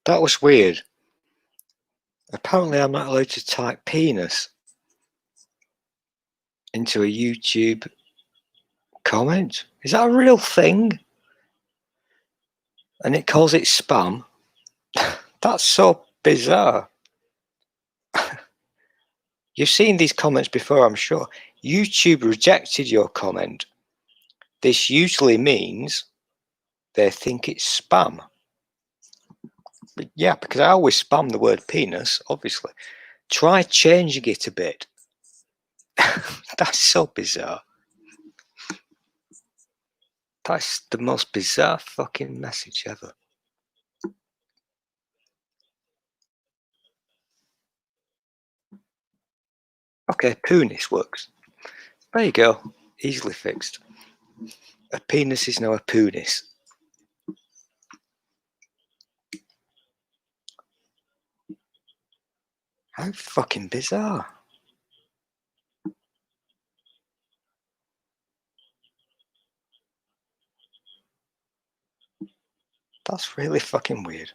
That was weird. Apparently I'm not allowed to type penis into a YouTube comment. Is that a real thing? And it calls it spam? That's so bizarre. You've seen these comments before, I'm sure. YouTube rejected your comment. This usually means they think it's spam. But yeah, because I always spam the word penis, obviously. Try changing it a bit. That's so bizarre. That's the most bizarre fucking message ever. Okay, penis works. There you go. Easily fixed. A penis is now a poonis. How fucking bizarre. That's really fucking weird.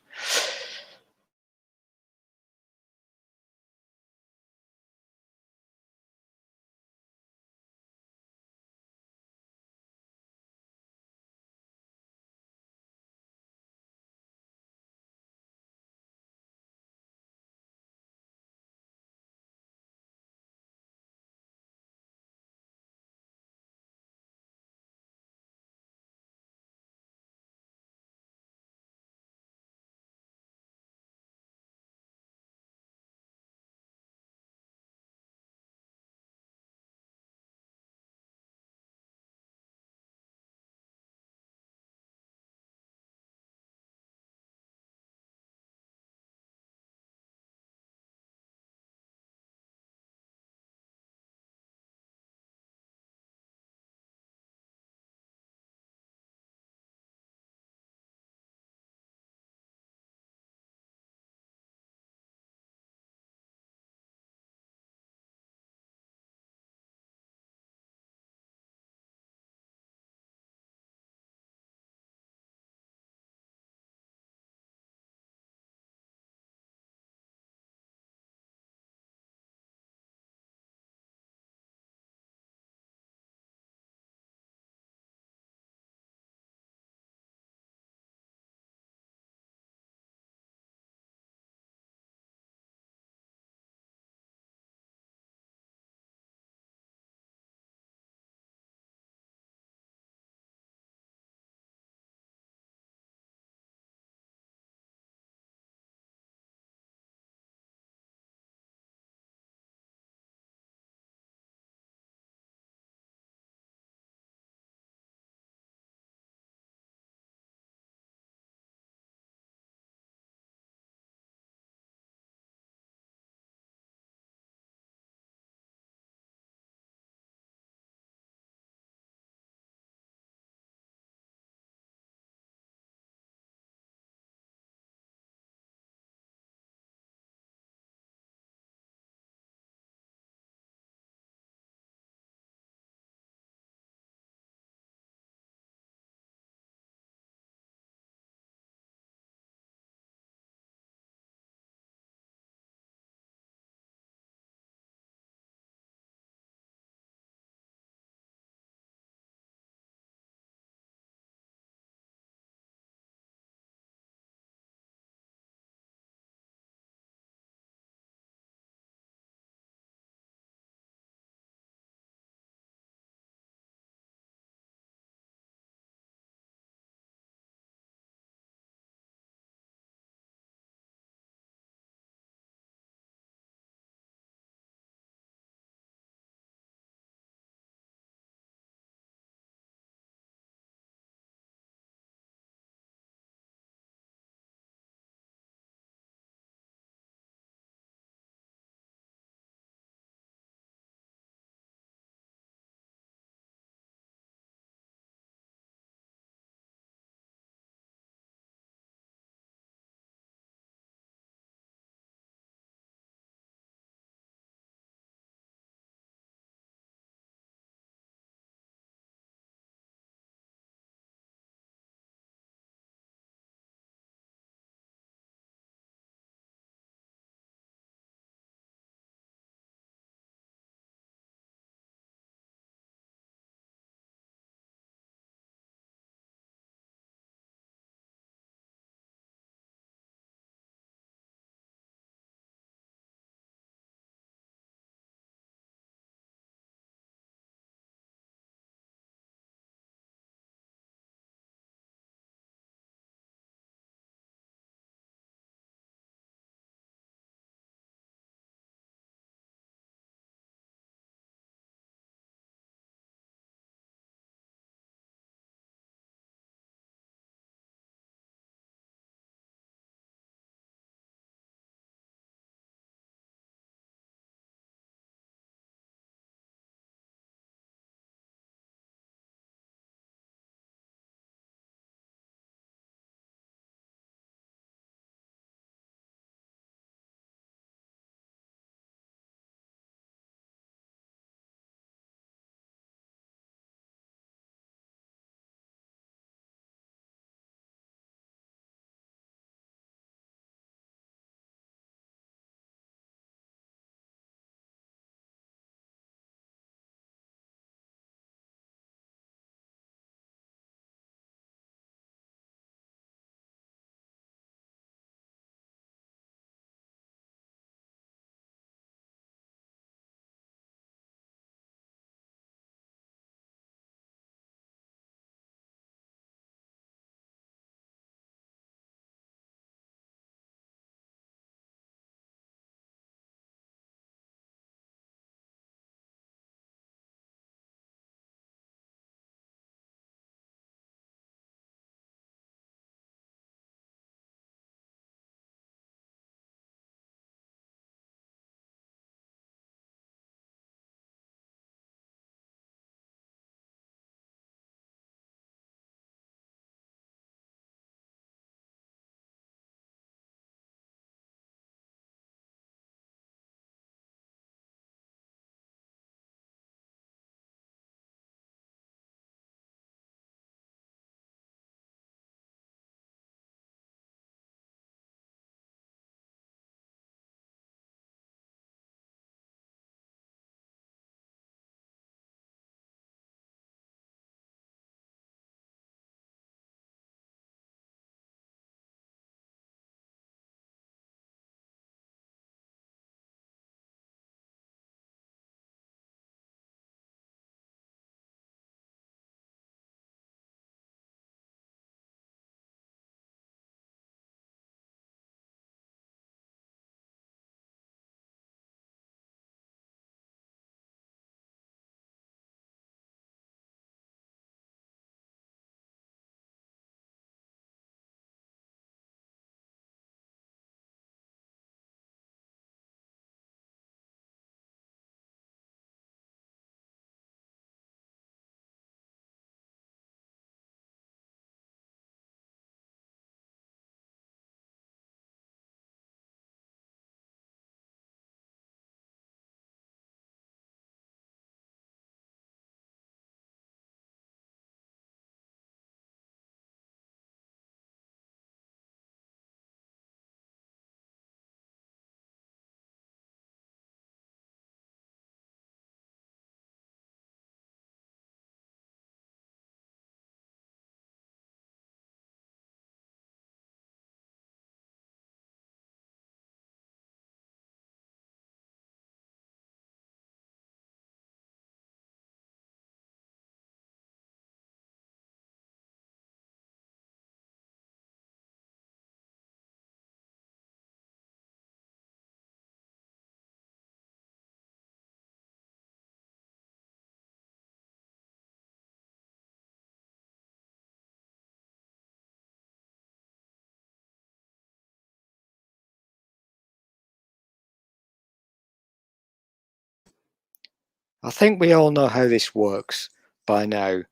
I think we all know how this works by now.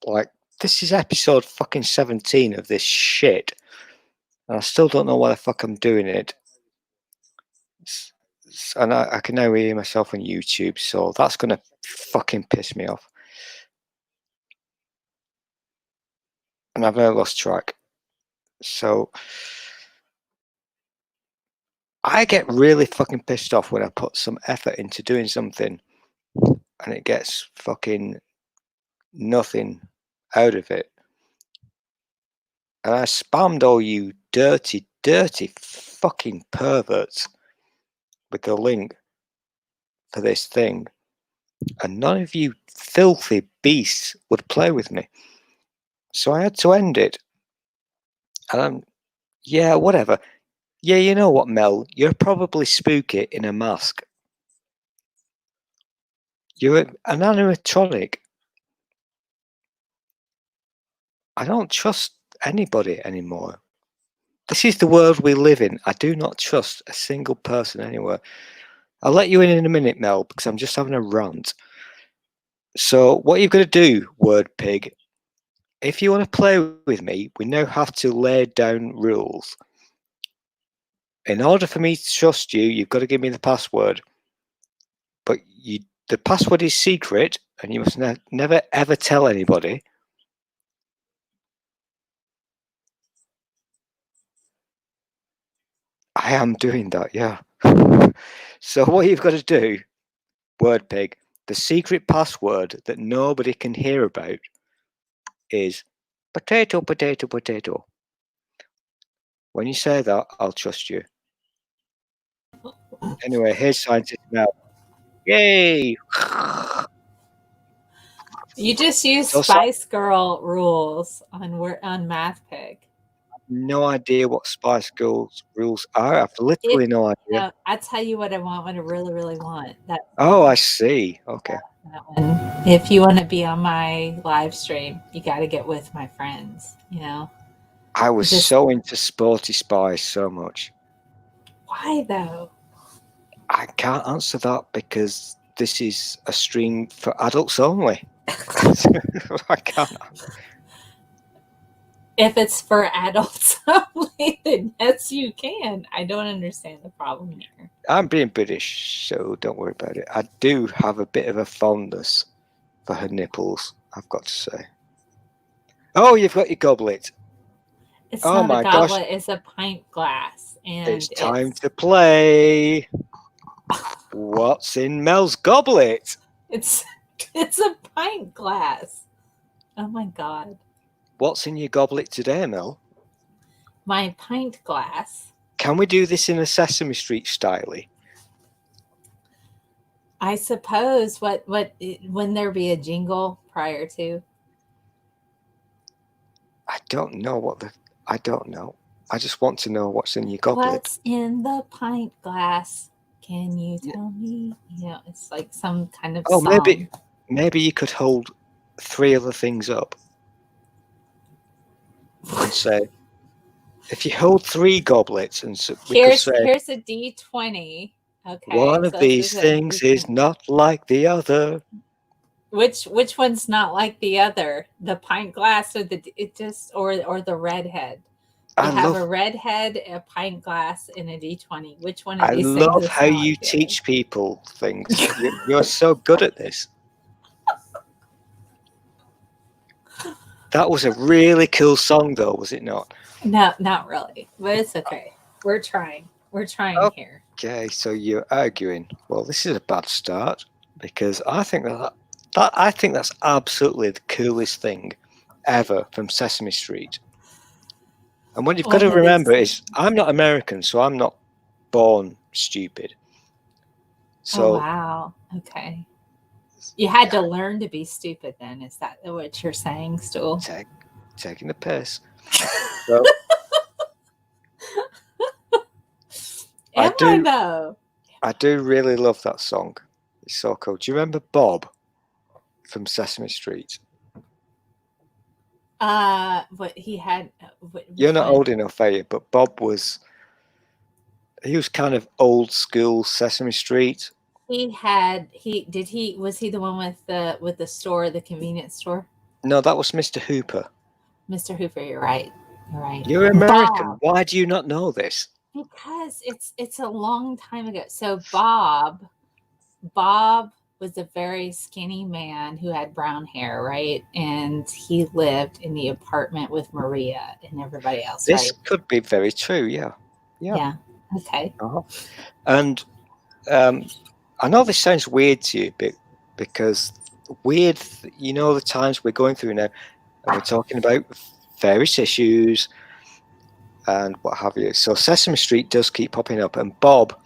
Like, this is episode fucking 17 of this shit. And I still don't know why the fuck I'm doing it. And I can now hear myself on YouTube, so that's going to fucking piss me off. And I've now lost track. So I get really fucking pissed off when I put some effort into doing something and it gets fucking nothing out of it. And I spammed all you dirty, dirty fucking perverts with the link for this thing. And none of you filthy beasts would play with me. So I had to end it. And yeah, whatever. Yeah, you know what, Mel? You're probably spooky in a mask. You're an animatronic. I don't trust anybody anymore. This is the world we live in. I do not trust a single person anywhere. I'll let you in a minute, Mel, because I'm just having a rant. So what you've got to do, word pig, if you want to play with me, we now have to lay down rules. In order for me to trust you, you've got to give me the password. But the password is secret, and you must never ever tell anybody. I am doing that, yeah. So what you've got to do, word pig, the secret password that nobody can hear about is potato, potato, potato. When you say that, I'll trust you. Anyway, here's Scientist Mel. Yay! You just use So Spice Girl rules on Math Pig. No idea what Spice Girls rules are. I've literally no idea. I tell you what I want, what I really, really want. Oh, I see. Okay. That one. If you want to be on my live stream, you got to get with my friends, you know? I was so into Sporty Spice so much. Why, though? I can't answer that because this is a stream for adults only. I can't. If it's for adults only, then yes, you can. I don't understand the problem here. I'm being British, so don't worry about it. I do have a bit of a fondness for her nipples, I've got to say. Oh, you've got your goblet. It's not a goblet, it's a pint glass. And it's time to play. What's in Mel's goblet? It's a pint glass. Oh my God. What's in your goblet today, Mel? My pint glass. Can we do this in a Sesame Street style? I suppose. Wouldn't there be a jingle prior to? I don't know I don't know. I just want to know what's in your goblet. What's in the pint glass? Can you tell me? You know, it's like some kind of song. Maybe you could hold 3 other things up and say, if you hold 3 goblets and so here's a D20. Okay. One of these things is not like the other. Which one's not like the other? The pint glass or or the redhead? You have a redhead, a pint glass, and a D20. Which one of these things? I love how you teach people things. You're so good at this. That was a really cool song, though, was it not? No, not really, but it's okay. We're trying here. Okay, so you're arguing. Well, this is a bad start because I think that's absolutely the coolest thing ever from Sesame Street. And what you've got to remember is I'm not American, so I'm not born stupid. So, oh, wow. Okay. You had to learn to be stupid then. Is that what you're saying, Stool? Taking the piss. So, I though? I do really love that song. It's so cool. Do you remember Bob from Sesame Street? What he had. You're not old enough, are you? But he was kind of old school Sesame Street. Was he the one with the store, the convenience store? No, that was Mr. Hooper. Mr. Hooper, you're right. You're right. You're American. Bob. Why do you not know this? Because it's a long time ago. So Bob was a very skinny man who had brown hair, right? And he lived in the apartment with Maria and everybody else, This right? could be very true, yeah. Yeah. Okay. Uh-huh. And I know this sounds weird to you, because the times we're going through now, and we're talking about various issues and what have you. So Sesame Street does keep popping up, and Bob,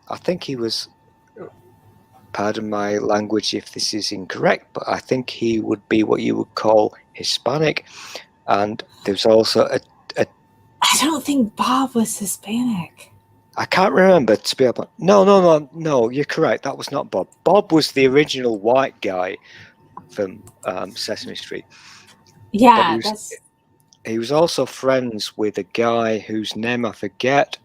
I think he was, pardon my language if this is incorrect, but I think he would be what you would call Hispanic. And there's also a I don't think Bob was Hispanic. I can't remember, to be honest. No, you're correct. That was not Bob. Bob was the original white guy from Sesame Street. Yeah, he was also friends with a guy whose name I forget.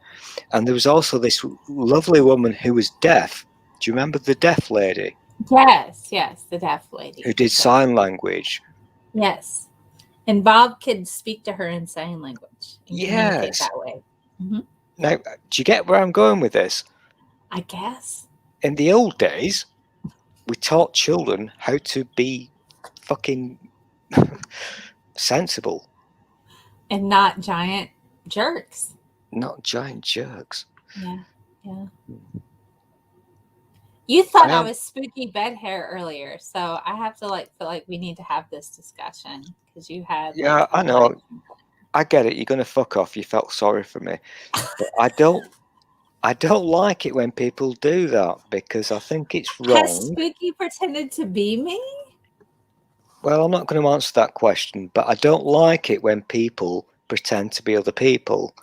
And there was also this lovely woman who was deaf. Do you remember the deaf lady? Yes, the deaf lady. Who did sign language. Yes. And Bob could speak to her in sign language. And yes. That way. Mm-hmm. Now, do you get where I'm going with this? I guess. In the old days, we taught children how to be fucking sensible. And not giant jerks. Not giant jerks. Yeah. You thought I was spooky bed hair earlier, so I have to feel like we need to have this discussion because you had. Yeah, I know. I get it. You're gonna fuck off. You felt sorry for me, but I don't like it when people do that because I think it's wrong. Has Spooky pretended to be me? Well, I'm not going to answer that question, but I don't like it when people pretend to be other people.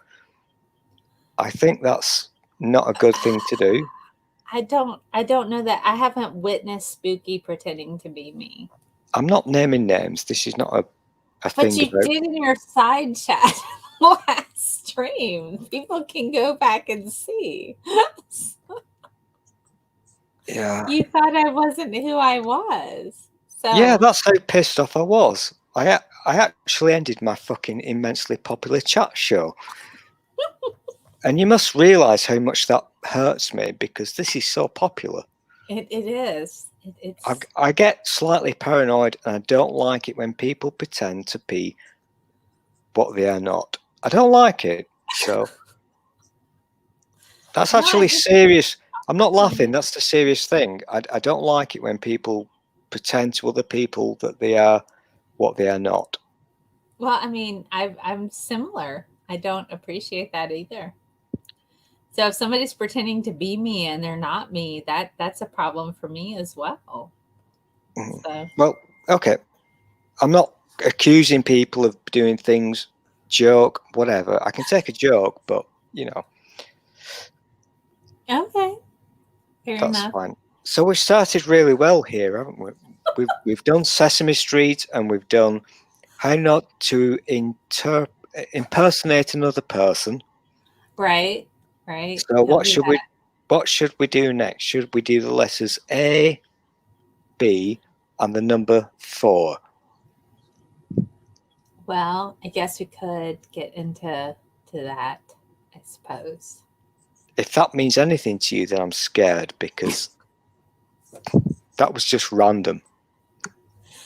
I think that's not a good thing to do. I don't know that. I haven't witnessed Spooky pretending to be me. I'm not naming names. This is not a thing. But you did in your side chat last stream. People can go back and see. Yeah. You thought I wasn't who I was. So. Yeah, that's how pissed off I was. I actually ended my fucking immensely popular chat show. And you must realise how much that hurts me because this is so popular. It is. I get slightly paranoid and I don't like it when people pretend to be what they are not. I don't like it. So that's actually serious. I'm not laughing. That's the serious thing. I don't like it when people pretend to other people that they are what they are not. Well, I mean, I'm similar. I don't appreciate that either. So if somebody's pretending to be me and they're not me, that's a problem for me as well. So. Well, okay. I'm not accusing people of doing things, joke, whatever. I can take a joke, but Okay. Fair that's enough. fine. So we started really well here, haven't we? We've done Sesame Street and we've done how not to impersonate another person. Right. So what should we do next? Should we do the letters A, B, and the number 4? Well, I guess we could get into that, I suppose. If that means anything to you, then I'm scared because that was just random.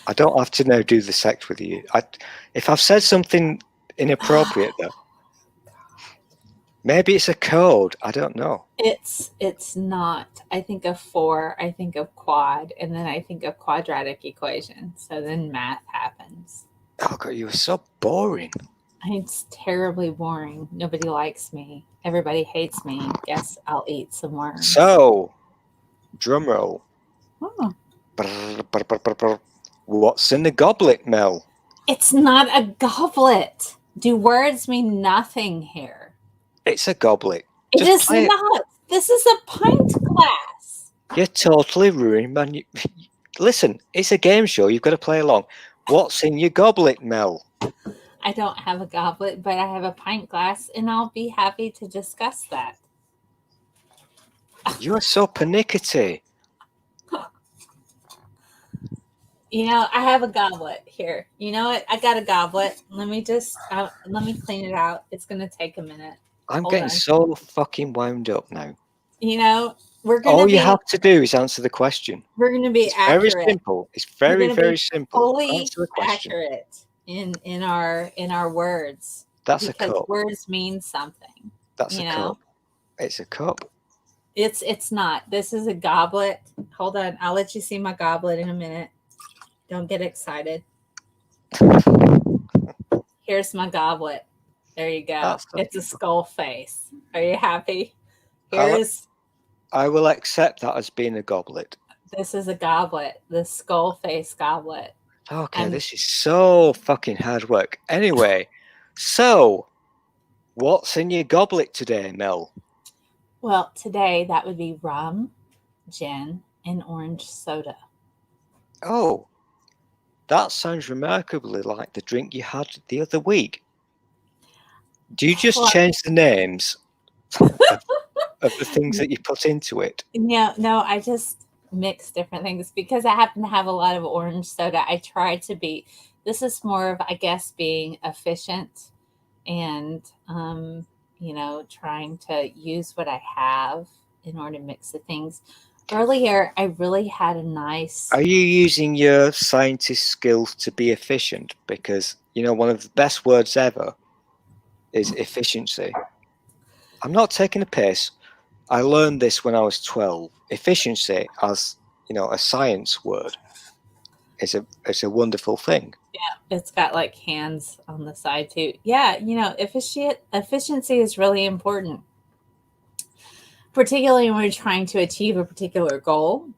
I don't have to now do the sex with you. If I've said something inappropriate, though, maybe it's a code. I don't know. It's not. I think of 4. I think of quad, and then I think of quadratic equation. So then math happens. Oh God, you were so boring. It's terribly boring. Nobody likes me. Everybody hates me. Guess I'll eat some worms. So, drum roll. Oh. Brr, brr, brr, brr, brr. What's in the goblet, Mel? It's not a goblet. Do words mean nothing here? It's a goblet. It is not. This is a pint glass. You're totally ruining man. Listen, it's a game show. You've got to play along. What's in your goblet, Mel? I don't have a goblet, but I have a pint glass, and I'll be happy to discuss that. You are so pernickety. You know, I have a goblet here. You know what? I got a goblet. Let me clean it out. It's going to take a minute. I'm Hold getting on. so fucking wound up now. You know, All you have to do is answer the question. we're going to be It's very accurate. simple. It's very, very simple. Fully Answer the question. accurate in our words. That's because a cup. words mean something. That's a cup. It's a cup. It's not. This is a goblet. Hold on. I'll let you see my goblet in a minute. Don't get excited. Here's my goblet. There you go. It's a skull face. Are you happy? I will accept that as being a goblet. This is a goblet. The skull face goblet. Okay, this is so fucking hard work. Anyway, so what's in your goblet today, Mel? Well, today that would be rum, gin, and orange soda. Oh, that sounds remarkably like the drink you had the other week. Do you just change the names of the things that you put into it? No, I just mix different things because I happen to have a lot of orange soda. I try to be, this is more of, I guess, being efficient and, you know, trying to use what I have in order to mix the things. Earlier, I really had a nice... Are you using your scientist skills to be efficient? Because, you know, one of the best words ever is efficiency. I'm not taking a piss. I learned this when I was 12. Efficiency, as you know, a science word, is a wonderful thing. Yeah, it's got like hands on the side too. Yeah, you know, efficiency is really important, particularly when we're trying to achieve a particular goal.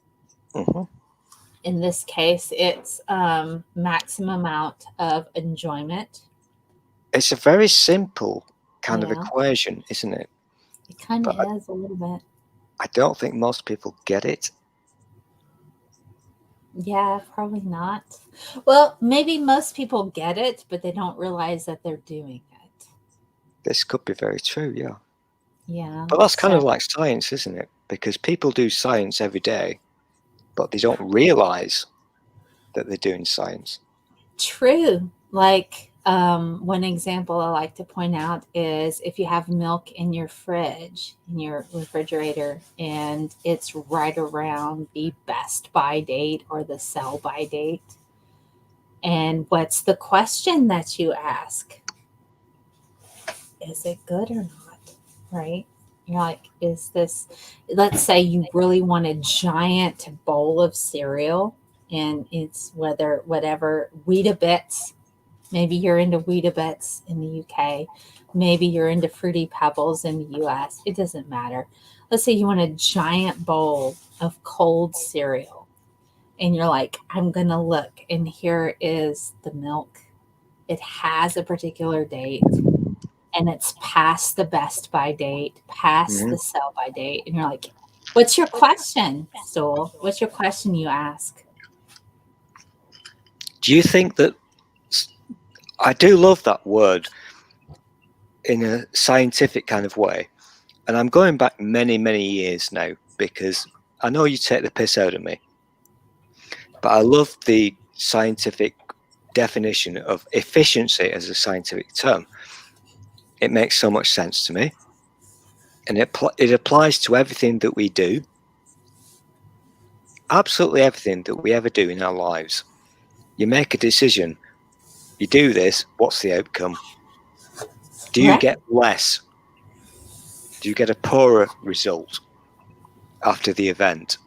Mm-hmm. In this case, it's maximum amount of enjoyment. It's a very simple kind of equation, isn't it? It kind of is a little bit. I don't think most people get it. Yeah, probably not. Well, maybe most people get it, but they don't realize that they're doing it. This could be very true, yeah. Yeah. But that's kind of like science, isn't it? Because people do science every day, but they don't realize that they're doing science. True. Like, one example I like to point out is if you have milk in your fridge, in your refrigerator, and it's right around the best by date or the sell by date. And what's the question that you ask? Is it good or not? Right? You're like, is this, let's say you really want a giant bowl of cereal and it's whatever Weetabix. Maybe you're into Weetabix in the UK. Maybe you're into Fruity Pebbles in the US. It doesn't matter. Let's say you want a giant bowl of cold cereal. And you're like, I'm going to look. And here is the milk. It has a particular date. And it's past the best by date, past the sell by date. And you're like, what's your question, Stool? What's your question you ask? Do you think that... I do love that word in a scientific kind of way. And I'm going back many, many years now because I know you take the piss out of me. But I love the scientific definition of efficiency as a scientific term. It makes so much sense to me. And it applies to everything that we do. Absolutely everything that we ever do in our lives. You make a decision. You do this, what's the outcome? Do you get less? Do you get a poorer result after the event?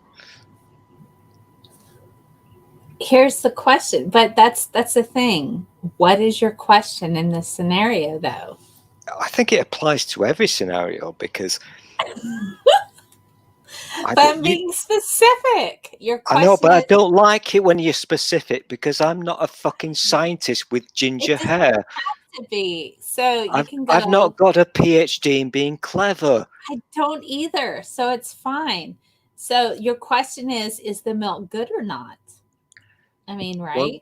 Here's the question, but that's the thing. What is your question in this scenario, though? I think it applies to every scenario because... But I'm being specific. Your question, I know, but I don't like it when you're specific because I'm not a fucking scientist with ginger hair. Have to be. So you can go. I've not got a PhD in being clever. I don't either. So it's fine. So your question is the milk good or not? I mean, right? Well,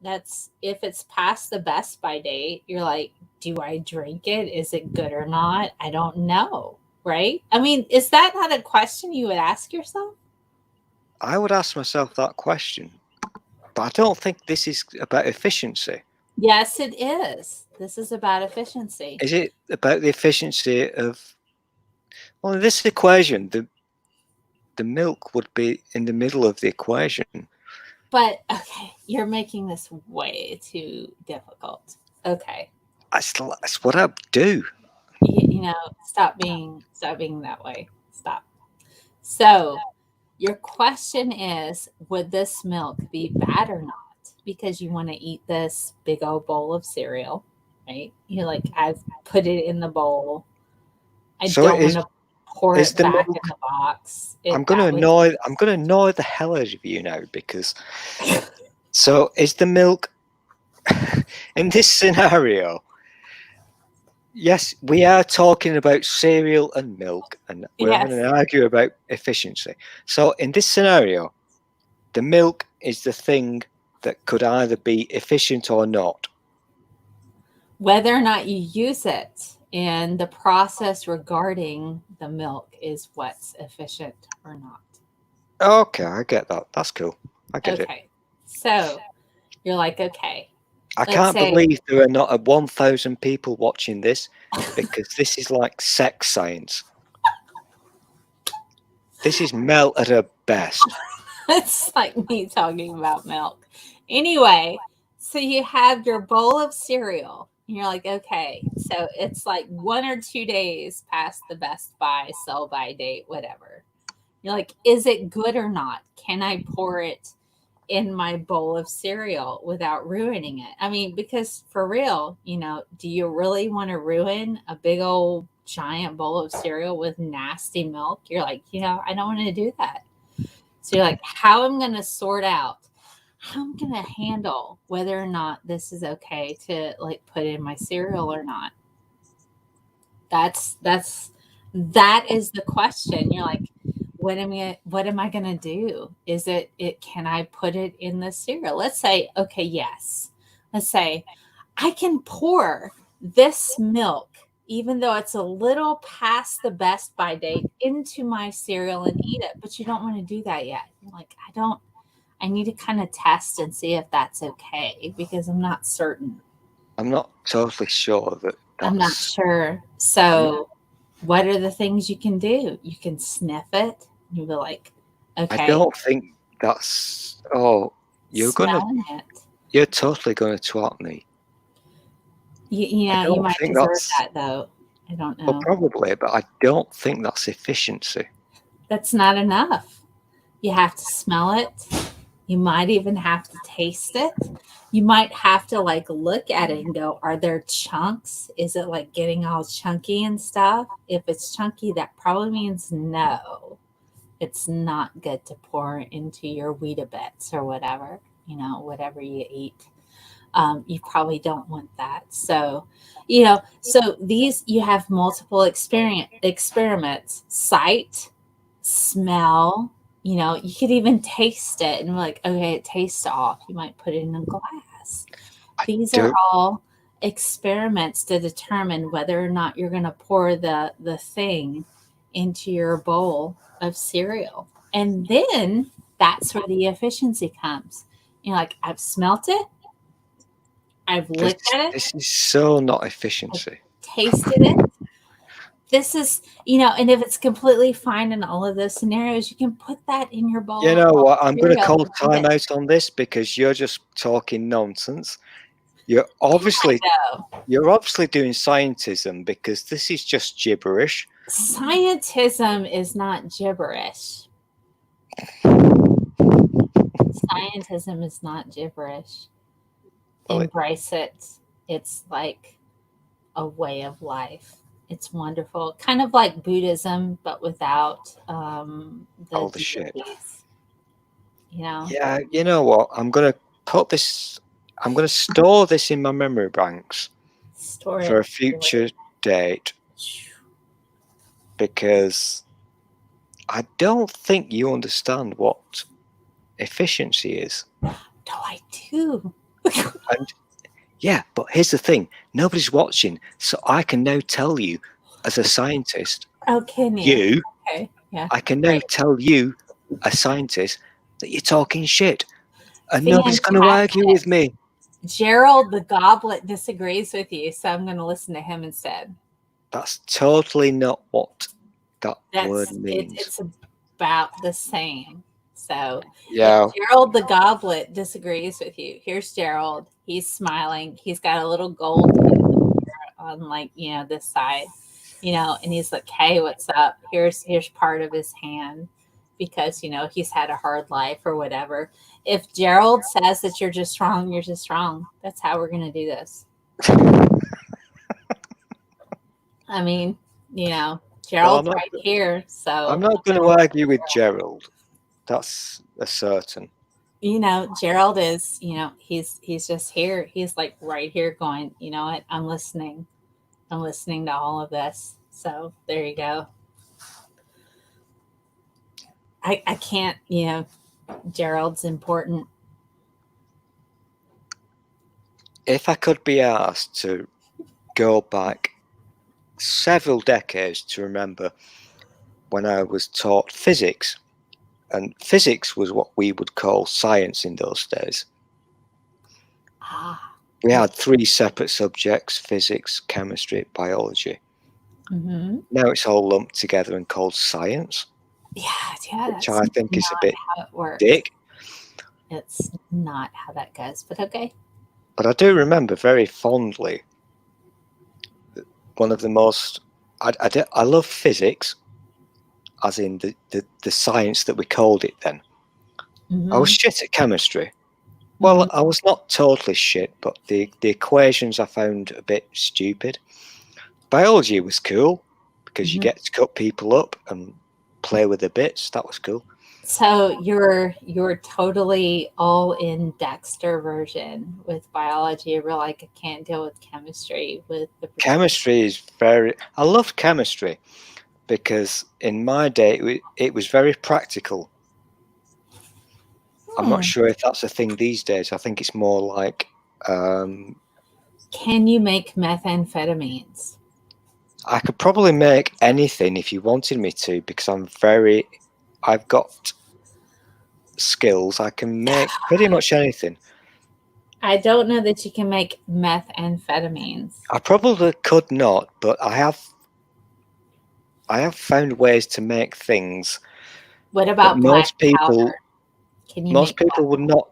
that's if it's past the best by date, you're like, do I drink it? Is it good or not? I don't know. Right? I mean, is that not a question you would ask yourself? I would ask myself that question. But I don't think this is about efficiency. Yes, it is. This is about efficiency. Is it about the efficiency of... Well, in this equation, the milk would be in the middle of the equation. But, okay, you're making this way too difficult. Okay. That's what I do. You know, stop being that way. Stop. So your question is, would this milk be bad or not? Because you want to eat this big old bowl of cereal, right? You're like, I've put it in the bowl. I don't want to pour it back in the box. I'm gonna annoy the hell out of you now, because so is the milk in this scenario? Yes, we are talking about cereal and milk, and we're going to argue about efficiency. So in this scenario, the milk is the thing that could either be efficient or not. Whether or not you use it, and the process regarding the milk is what's efficient or not. Okay, I get that. That's cool. I get it. Okay, so you're like, okay. I can't believe there are not 1,000 people watching this, because this is like sex science. This is Mel at her best. It's like me talking about milk. Anyway, so you have your bowl of cereal. And you're like, okay, so it's like 1 or 2 days past the best by, sell by date, whatever. You're like, is it good or not? Can I pour it in my bowl of cereal without ruining it? I mean, because for real, you know, do you really want to ruin a big old giant bowl of cereal with nasty milk? You're like, you know, I don't want to do that. So you're like, how am I going to sort out, how I'm going to handle whether or not this is okay to like put in my cereal or not? That is the question. You're like, what am I going to do? Is it, can I put it in the cereal? Let's say, okay, yes. Let's say I can pour this milk, even though it's a little past the best by date, into my cereal and eat it. But you don't want to do that yet. You're like, I need to kind of test and see if that's okay, because I'm not certain. I'm not totally sure that I'm not sure. So what are the things you can do? You can sniff it. You'll be like, okay. I don't think that's... Oh, you're totally going to twat me. Yeah, you might deserve that, though. I don't know. Well, probably, but I don't think that's efficiency. That's not enough. You have to smell it. You might even have to taste it. You might have to like look at it and go, are there chunks? Is it like getting all chunky and stuff? If it's chunky, that probably means no. It's not good to pour into your Weetabix or whatever, you know, whatever you eat. You probably don't want that. So, you know, so these, you have multiple experiments, sight, smell, you know, you could even taste it and be like, okay, it tastes off. You might put it in a glass. These are all experiments to determine whether or not you're going to pour the thing into your bowl of cereal. And then that's where the efficiency comes. You're like, I've smelt it. I've looked at it. This is so not efficiency. I've tasted it. This is, you know, and if it's completely fine in all of those scenarios, you can put that in your bowl. You know what? I'm going to call time out on this, because you're just talking nonsense. You're obviously doing scientism, because this is just gibberish. Scientism is not gibberish. Scientism is not gibberish. Embrace it. It's like a way of life. It's wonderful. Kind of like Buddhism, but without all the shit. You know? Yeah, you know what? I'm going to store this in my memory banks for a future date, because I don't think you understand what efficiency is. No, I do. And yeah, but here's the thing. Nobody's watching, so I can now tell you as a scientist. Oh, can you? Okay, yeah. I can now tell you, a scientist, that you're talking shit. And nobody's going to argue with me. Gerald the Goblet disagrees with you, so I'm going to listen to him instead. That's totally not what that word means. It's about the same. So yeah, if Gerald the Goblet disagrees with you, here's Gerald. He's smiling. He's got a little gold on, like, this side, and he's like, "Hey, what's up?" Here's part of his hand, because he's had a hard life or whatever. If Gerald says that you're just wrong, you're just wrong. That's how we're gonna do this. I mean, Gerald's right here, so I'm not going to argue with Gerald. That's a certain. Gerald is, he's just here. He's like right here going, you know what? I'm listening. I'm listening to all of this. So there you go. I can't, Gerald's important. If I could be asked to go back several decades to remember when I was taught physics, and physics was what we would call science in those days. We had 3 separate subjects: physics, chemistry, biology. Mm-hmm. Now it's all lumped together and called science. Yeah, which I think is a bit dick. It's not how that goes, but okay. But I do remember very fondly one of the most. I love physics, as in the science that we called it then. Mm-hmm. I was shit at chemistry. Well, I was not totally shit, but the equations I found a bit stupid. Biology was cool because you get to cut people up and play with the bits. That was cool. So you're totally all in Dexter version with biology. You're like, I can't deal with chemistry. Chemistry is very. I loved chemistry because in my day it was very practical. I'm not sure if that's a thing these days. I think it's more like. Can you make methamphetamines? I could probably make anything if you wanted me to, because I've got skills. I can make pretty much anything. I don't know that you can make methamphetamines. I probably could not, but I have found ways to make things. What about most people? Powder? Can you most people would not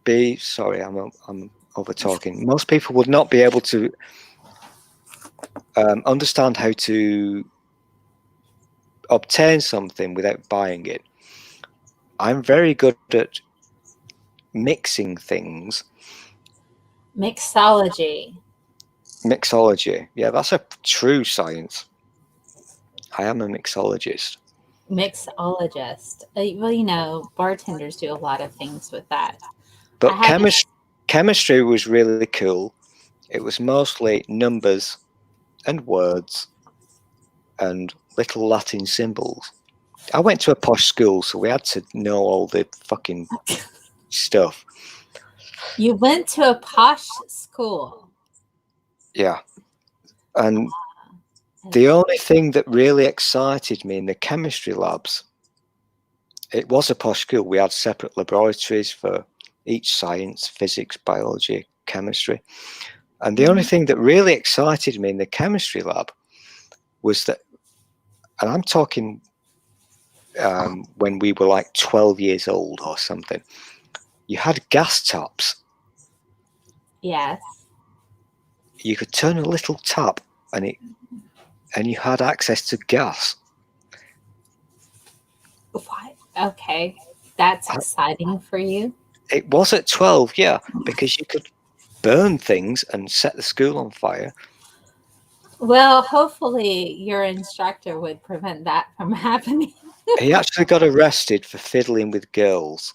be. Sorry, I'm over talking. Most people would not be able to understand how to obtain something without buying it. I'm very good at mixing things. Mixology. Yeah, that's a true science. I am a mixologist. Well, bartenders do a lot of things with that. But chemistry was really cool. It was mostly numbers and words and little Latin symbols. I went to a posh school, so we had to know all the fucking stuff. You went to a posh school? Yeah. And the only thing that really excited me in the chemistry labs, it was a posh school. We had separate laboratories for each science: physics, biology, chemistry. And the only thing that really excited me in the chemistry lab was that, and I'm talking when we were like 12 years old or something, you had gas taps. Yes. You could turn a little tap and you had access to gas. What? Okay. That's exciting for you? It was at 12, yeah, because you could burn things and set the school on fire. Well, hopefully your instructor would prevent that from happening. He actually got arrested for fiddling with girls,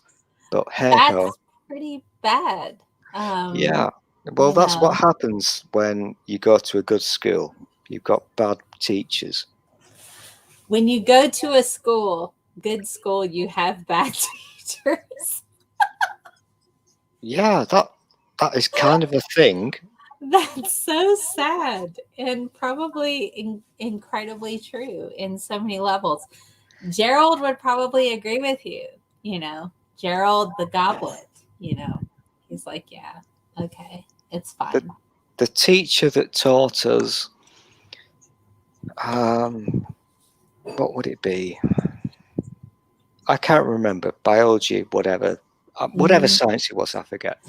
but that's pretty bad. Yeah, well, that's what happens when you go to a good school. You've got bad teachers. When you go to a good school, you have bad teachers. Yeah, that is kind of a thing. That's so sad and probably incredibly true in so many levels. Gerald would probably agree with you. Gerald the Goblet. he's like, yeah, okay, it's fine. The teacher that taught us, what would it be? I can't remember. Biology, whatever science it was, I forget.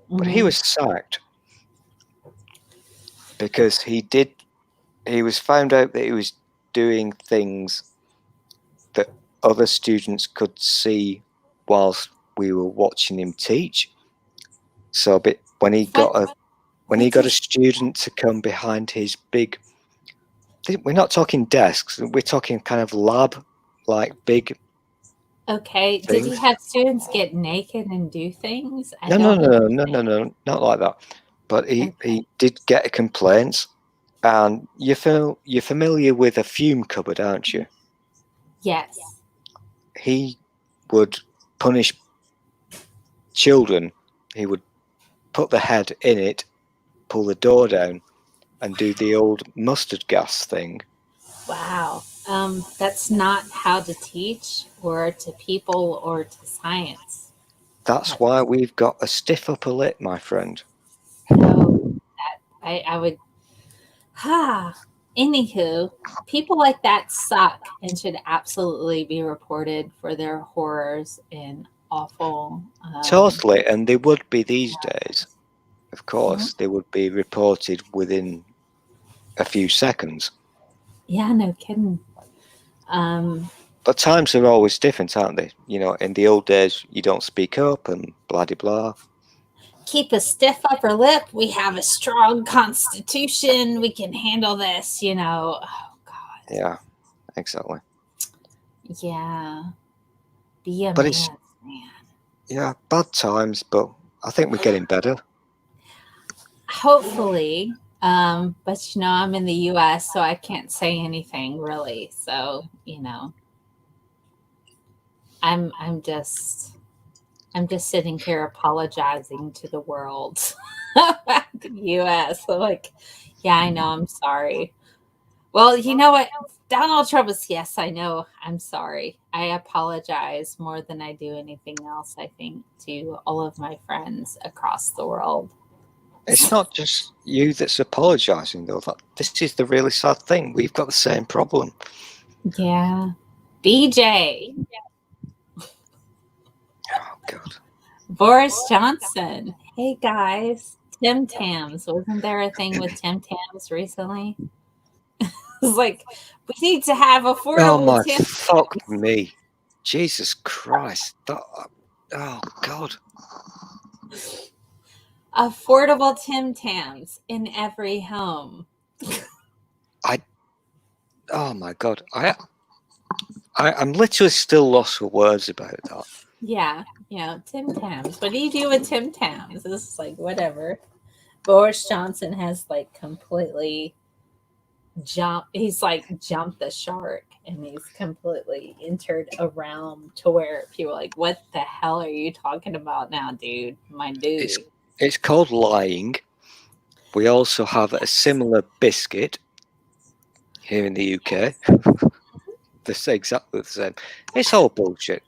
But he was sacked because he was found out that he was doing things that other students could see whilst we were watching him teach. So when he got a student to come behind his big, we're not talking desks, we're talking kind of lab, like big. Okay. Things. Did he have students get naked and do things? No, not like that. But he did get complaints. And you're familiar with a fume cupboard, aren't you? Yes. He would punish children. He would put the head in it, pull the door down, and do the old mustard gas thing. Wow. That's not how to teach or to people or to science. That's why we've got a stiff upper lip, my friend. No, I would. Anywho, people like that suck and should absolutely be reported for their horrors and awful. Totally, and they would be these days. Of course, they would be reported within a few seconds. Yeah, no kidding. But times are always different, aren't they? In the old days, you don't speak up and blah, blah, blah. Keep a stiff upper lip. We have a strong constitution. We can handle this, Oh, God. Yeah, exactly. Yeah. Be a man. Yeah, bad times, but I think we're getting better. Hopefully. But I'm in the US, so I can't say anything really. So, I'm just sitting here apologizing to the world about the US. So like, yeah, I know, I'm sorry. Well, you know what? Donald Trump is, yes, I know. I'm sorry. I apologize more than I do anything else, I think, to all of my friends across the world. It's not just you that's apologizing, though. This is the really sad thing. We've got the same problem. Yeah. BJ. Oh, God. Boris Johnson. Hey, guys. Tim Tams. Wasn't there a thing with Tim Tams recently? It's like, we need to have affordable. Oh, my fuck me. Jesus Christ. Oh, God. Affordable Tim Tams in every home. Oh my God. I'm literally still lost for words about that. Yeah, Tim Tams. What do you do with Tim Tams? This is like whatever. Boris Johnson has like completely jumped the shark, and he's completely entered a realm to where people are like, what the hell are you talking about now, dude? My dude. It's called lying. We also have a similar biscuit here in the UK. It's exactly the same. It's all bullshit.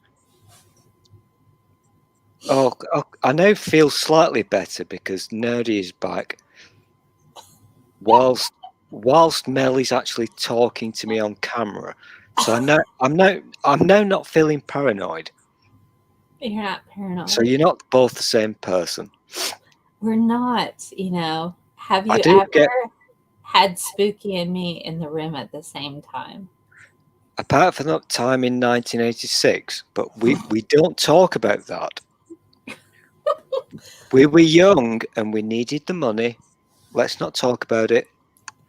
Oh, I now feel slightly better because Nerdy is back. Whilst Mel is actually talking to me on camera, so I'm now not feeling paranoid. You're not paranoid. So you're not both the same person. We're not. Have you ever had Spooky and me in the room at the same time? Apart from that time in 1986, but we don't talk about that. We were young and we needed the money. Let's not talk about it.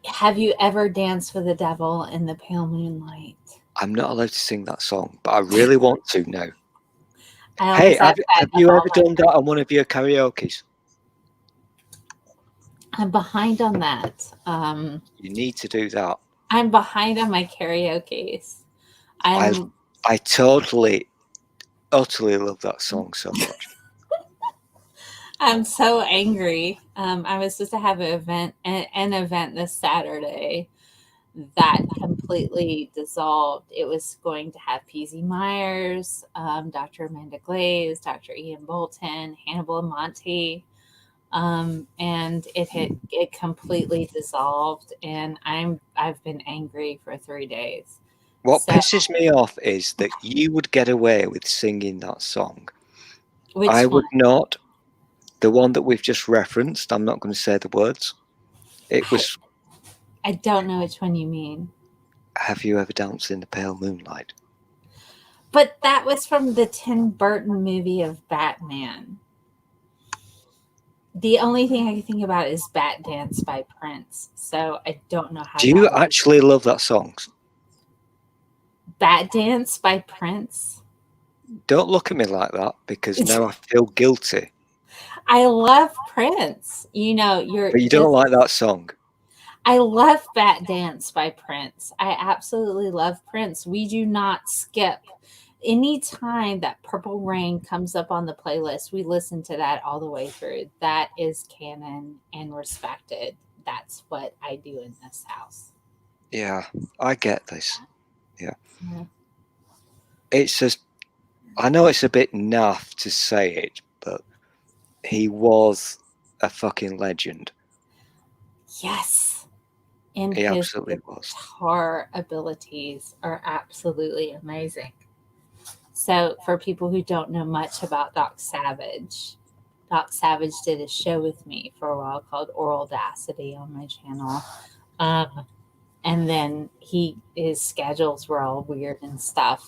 Have you ever danced with the devil in the pale moonlight? I'm not allowed to sing that song, but I really want to now. Hey, have you ever done that on one of your karaoke's? I'm behind on that. You need to do that. I'm behind on my karaoke's. I totally, utterly love that song so much. I'm so angry. I was supposed to have an event this Saturday that completely dissolved. It was going to have P.Z. Myers, Dr. Amanda Glaze, Dr. Ian Bolton, Hannibal Monty, and it completely dissolved. And I've been angry for 3 days. What pisses me off is that you would get away with singing that song. Which I one? would not. The one that we've just referenced. I'm not going to say the words. It was. I don't know which one you mean. Have you ever danced in the pale moonlight? But that was from the Tim Burton movie of Batman. The only thing I can think about is Bat Dance by Prince. So I don't know how. Do you actually love that song? Bat Dance by Prince? Don't look at me like that, because now I feel guilty. I love Prince. You know, But you don't like that song. I love Bat Dance by Prince. I absolutely love Prince. We do not skip. Anytime that Purple Rain comes up on the playlist, we listen to that all the way through. That is canon and respected. That's what I do in this house. Yeah, I get this. Yeah. It's just, I know it's a bit naff to say it, but he was a fucking legend. Yes. And he his absolutely was. Guitar abilities are absolutely amazing. So for people who don't know much about Doc Savage did a show with me for a while called Oral Audacity on my channel. And then his schedules were all weird and stuff.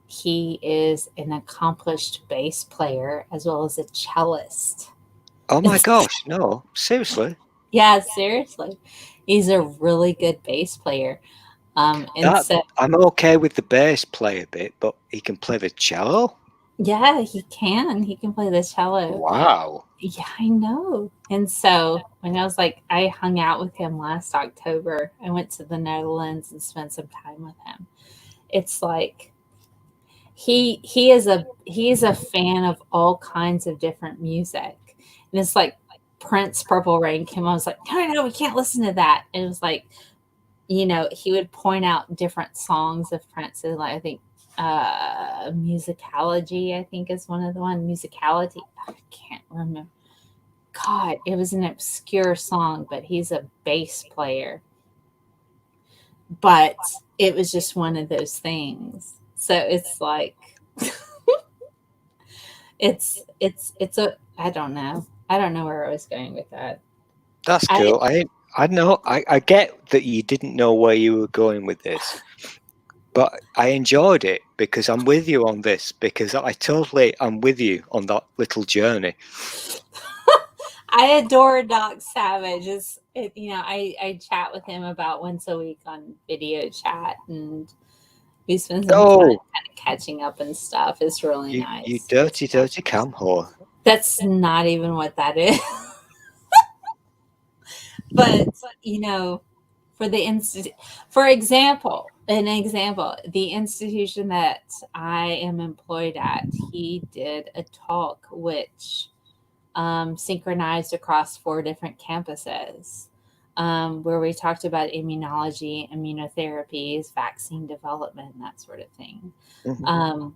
He is an accomplished bass player as well as a cellist. Oh my gosh, no, seriously? Yeah, seriously. He's a really good bass player. I'm okay with the bass player bit, but he can play the cello? Yeah, he can. He can play the cello. Wow. Yeah, I know. And so when I hung out with him last October. I went to the Netherlands and spent some time with him. It's like he is a fan of all kinds of different music. And it's like Prince Purple Rain came on. I was like, no, we can't listen to that. And it was like, you know, he would point out different songs of Prince. And like, I think Musicology, I think is one of the ones. Musicality. I can't remember. God, it was an obscure song, but he's a bass player. But it was just one of those things. So it's like, it's I don't know. I don't know where I was going with that. That's cool. I know. I get that you didn't know where you were going with this, but I enjoyed it because I'm with you on this, because I'm with you on that little journey. I adore Doc Savage. I chat with him about once a week on video chat, and we spend some time kind of catching up and stuff. It's really nice. You dirty cam whore. That's not even what that is. But, you know, for example, the institution that I am employed at, he did a talk which synchronized across 4 different campuses, where we talked about immunology, immunotherapies, vaccine development, that sort of thing. Mm-hmm.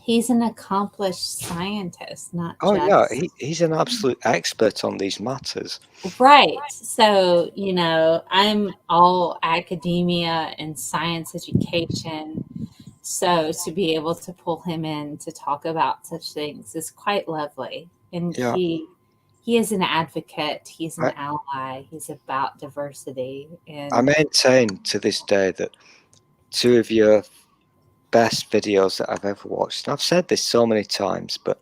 He's an accomplished scientist, not he's an absolute expert on these matters. Right. So, you know, I'm all academia and science education. So to be able to pull him in to talk about such things is quite lovely. And he is an advocate. He's an ally. He's about diversity. And I maintain to this day that 2 of your best videos that I've ever watched, and I've said this so many times, but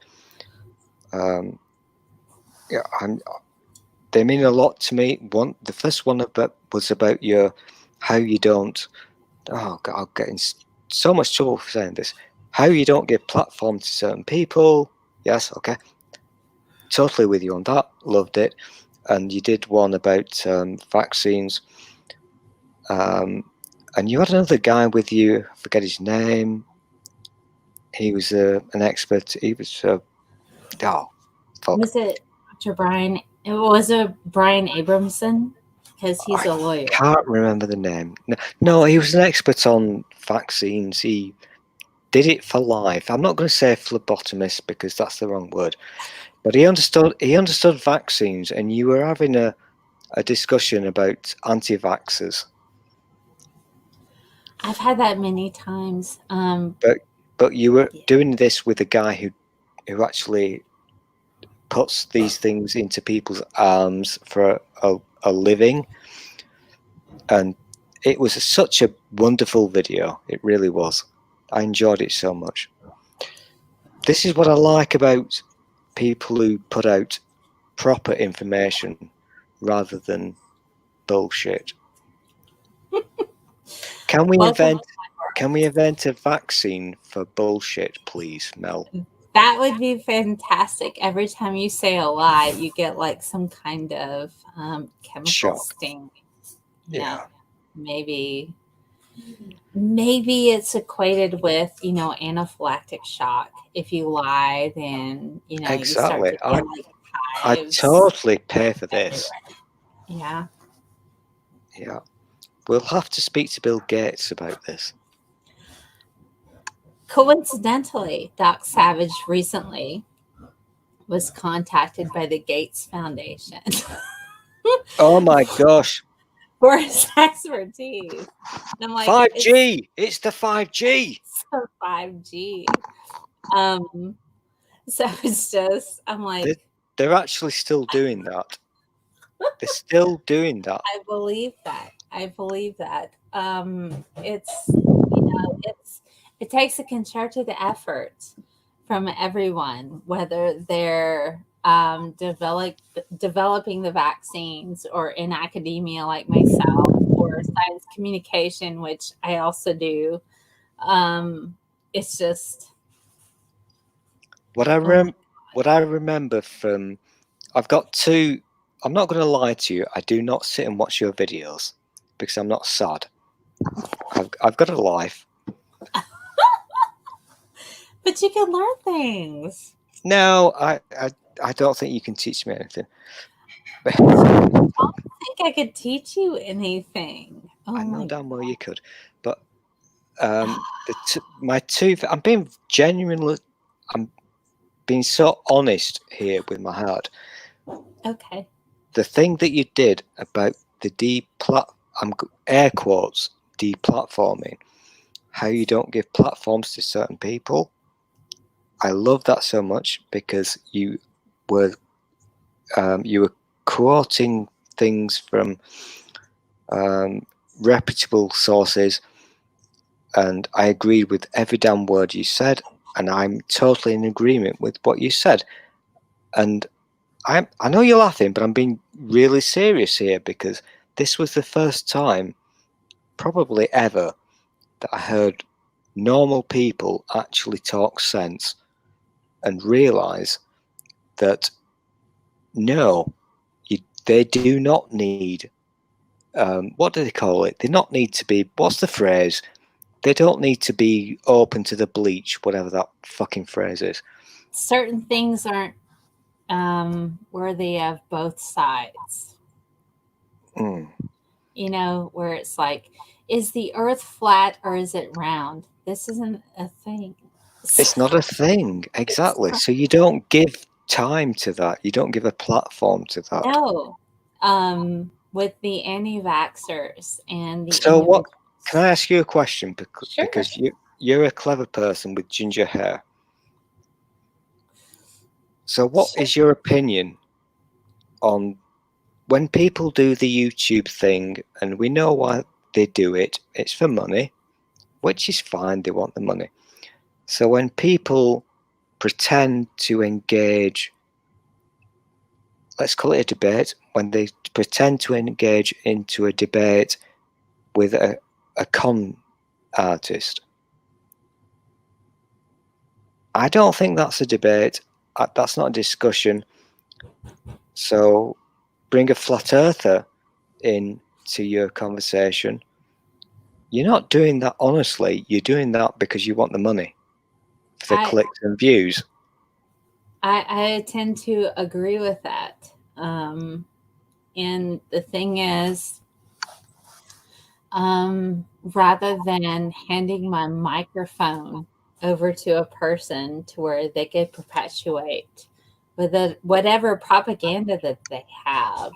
they mean a lot to me. The first one was about how you don't. Oh God, I'll get in so much trouble for saying this. How you don't give platform to certain people. Yes, okay. Totally with you on that. Loved it. And you did one about vaccines. And you had another guy with you. I forget his name. He was an expert. He was. Was it Dr. Brian? It was a Brian Abramson. because he's a lawyer. Can't remember the name. No, he was an expert on vaccines. He did it for life. I'm not going to say phlebotomist because that's the wrong word, but he understood vaccines, and you were having a discussion about anti-vaxxers. I've had that many times. But you were doing this with a guy who actually puts these things into people's arms for a living, and it was such a wonderful video. It really was. I enjoyed it so much. This is what I like about people who put out proper information rather than bullshit. Can we invent a vaccine for bullshit, please, Mel? That would be fantastic. Every time you say a lie, you get like some kind of chemical shock. sting. Yeah. Maybe it's equated with, anaphylactic shock. If you lie, then, exactly. You start to get, I totally pay for this. Yeah. Yeah. We'll have to speak to Bill Gates about this. Coincidentally, Doc Savage recently was contacted by the Gates Foundation. Oh my gosh. For his expertise. And I'm like, 5G. It's the 5G. It's the 5G. So it's just, I'm like, they're actually still doing that. They're still doing that. I believe that. It takes a concerted effort from everyone, whether they're developing the vaccines or in academia like myself, or science communication, which I also do. It's just what I remember from, I've got two. I'm not going to lie to you. I do not sit and watch your videos because I'm not sad. I've got a life. But you can learn things. No, I don't think you can teach me anything. I don't think I could teach you anything. I know damn well you could, but my two. I'm being genuinely. I'm being so honest here with my heart. Okay. The thing that you did about the air quotes deplatforming, how you don't give platforms to certain people. I love that so much because you were quoting things from reputable sources, and I agreed with every damn word you said, and I'm totally in agreement with what you said. And I know you're laughing, but I'm being really serious here because this was the first time, probably ever, that I heard normal people actually talk sense and realize that no, they do not need, what do they call it? They not need to be, what's the phrase? They don't need to be open to the bleach, whatever that fucking phrase is. Certain things aren't worthy of both sides. Where it's like, is the earth flat or is it round? This isn't a thing. It's not a thing. Exactly. So you don't give time to that. You don't give a platform to that. No. With the anti-vaxxers and the So what, can I ask you a question? Because, sure. Because you're a clever person with ginger hair. So what is your opinion on when people do the YouTube thing, and we know why they do it, it's for money, which is fine, they want the money. So when people pretend to engage, let's call it a debate, when they pretend to engage into a debate with a con artist, I don't think that's a debate. That's not a discussion. So bring a flat earther into your conversation. You're not doing that honestly. You're doing that because you want the money for the clicks and views. I tend to agree with that. And the thing is, rather than handing my microphone over to a person to where they could perpetuate with whatever propaganda that they have,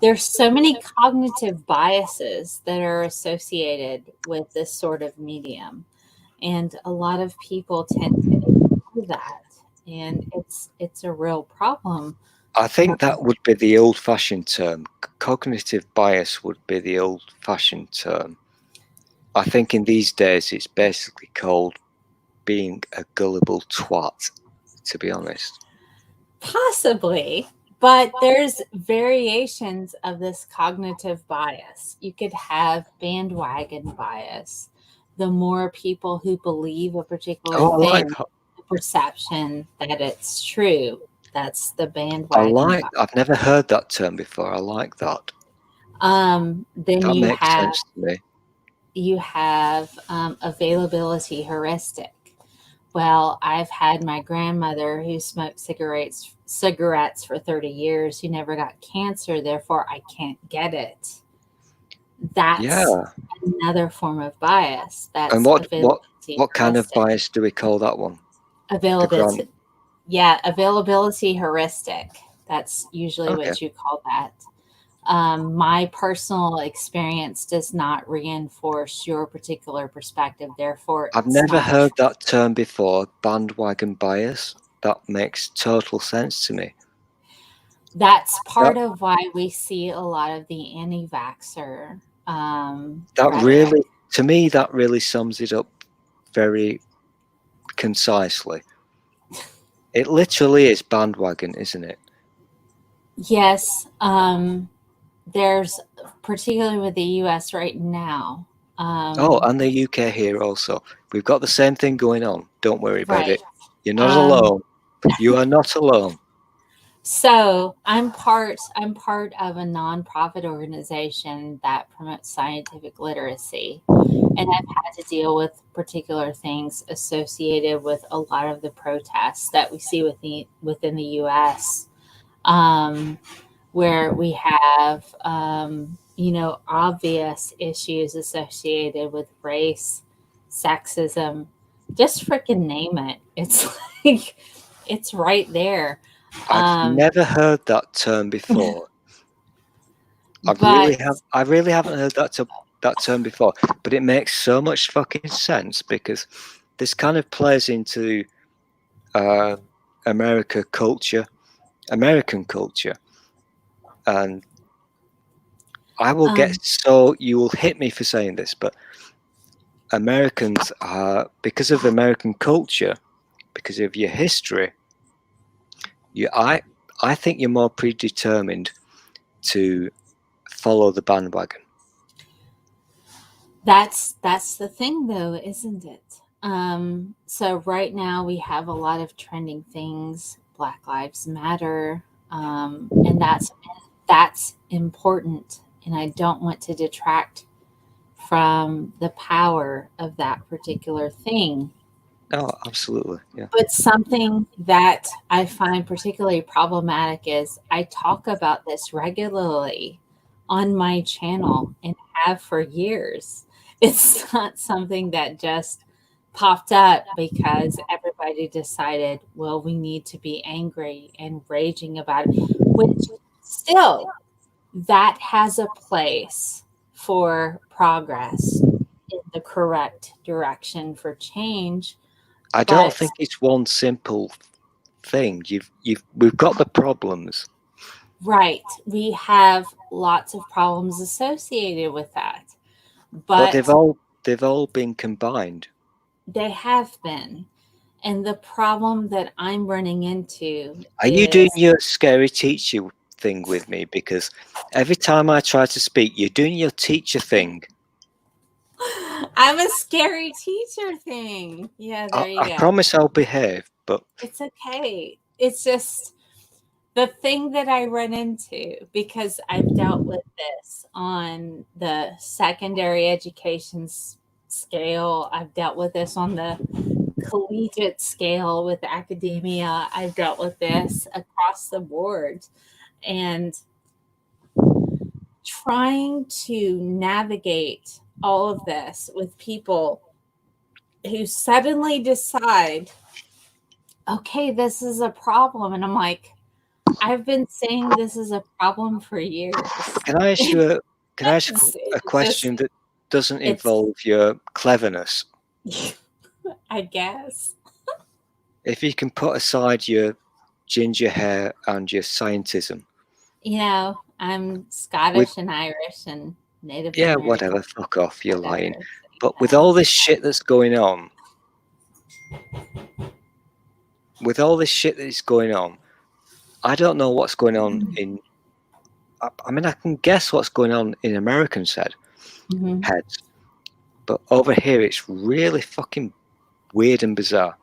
there's so many cognitive biases that are associated with this sort of medium. And a lot of people tend to ignore that. And it's a real problem. I think that would be the old-fashioned term. Cognitive bias would be the old-fashioned term. I think in these days it's basically called being a gullible twat, to be honest. Possibly, but there's variations of this cognitive bias. You could have bandwagon bias. The more people who believe a particular thing, the perception that it's true. That's the bandwagon bias. I've never heard that term before. I like that. Then that you makes have sense to me. You have availability heuristic. Well, I've had my grandmother who smoked cigarettes for 30 years who never got cancer, therefore I can't get it. That's another form of bias. That's and what kind of bias do we call that one? Availability. Yeah, availability heuristic. That's usually what you call that. My personal experience does not reinforce your particular perspective. Therefore, I've never heard that term before, bandwagon bias. That makes total sense to me. That's part of why we see a lot of the anti-vaxxer. To me, that really sums it up very concisely. It literally is bandwagon, isn't it? Yes. There's, particularly with the US right now. And the UK here also. We've got the same thing going on. Don't worry about it. You're not alone. You are not alone. So I'm part of a nonprofit organization that promotes scientific literacy. And I've had to deal with particular things associated with a lot of the protests that we see within the US. Where we have, obvious issues associated with race, sexism, just freaking name it. It's like, it's right there. I've never heard that term before. I really haven't heard that term before, but it makes so much fucking sense because this kind of plays into American culture. And I will you will hit me for saying this, but Americans are, because of American culture, because of your history, I think you're more predetermined to follow the bandwagon. That's the thing though, isn't it? So right now we have a lot of trending things, Black Lives Matter, and that's important, and I don't want to detract from the power of that particular thing. Oh, absolutely. Yeah. But something that I find particularly problematic is I talk about this regularly on my channel and have for years. It's not something that just popped up because everybody decided, well, we need to be angry and raging about it, which still, that has a place for progress in the correct direction for change. I don't think it's one simple thing. We've got the problems. Right. We have lots of problems associated with that. But they've all been combined. They have been. And the problem that I'm running into Are you doing your scary teacher thing with me? Because every time I try to speak, you're doing your teacher thing. I'm a scary teacher thing. Yeah, there you go. I promise I'll behave, but it's okay. It's just the thing that I run into, because I've dealt with this on the secondary education scale. I've dealt with this on the collegiate scale with academia. I've dealt with this across the board. And trying to navigate all of this with people who suddenly decide, okay, this is a problem. And I'm like, I've been saying this is a problem for years. Can I ask you a question that doesn't involve your cleverness? I guess. If you can put aside your ginger hair and your scientism. You know, I'm Scottish and Irish and Native Yeah, American. whatever. Fuck off. You're lying. But with all this shit that's going on, I don't know what's going on in. I mean, I can guess what's going on in Americans' heads, but over here it's really fucking weird and bizarre.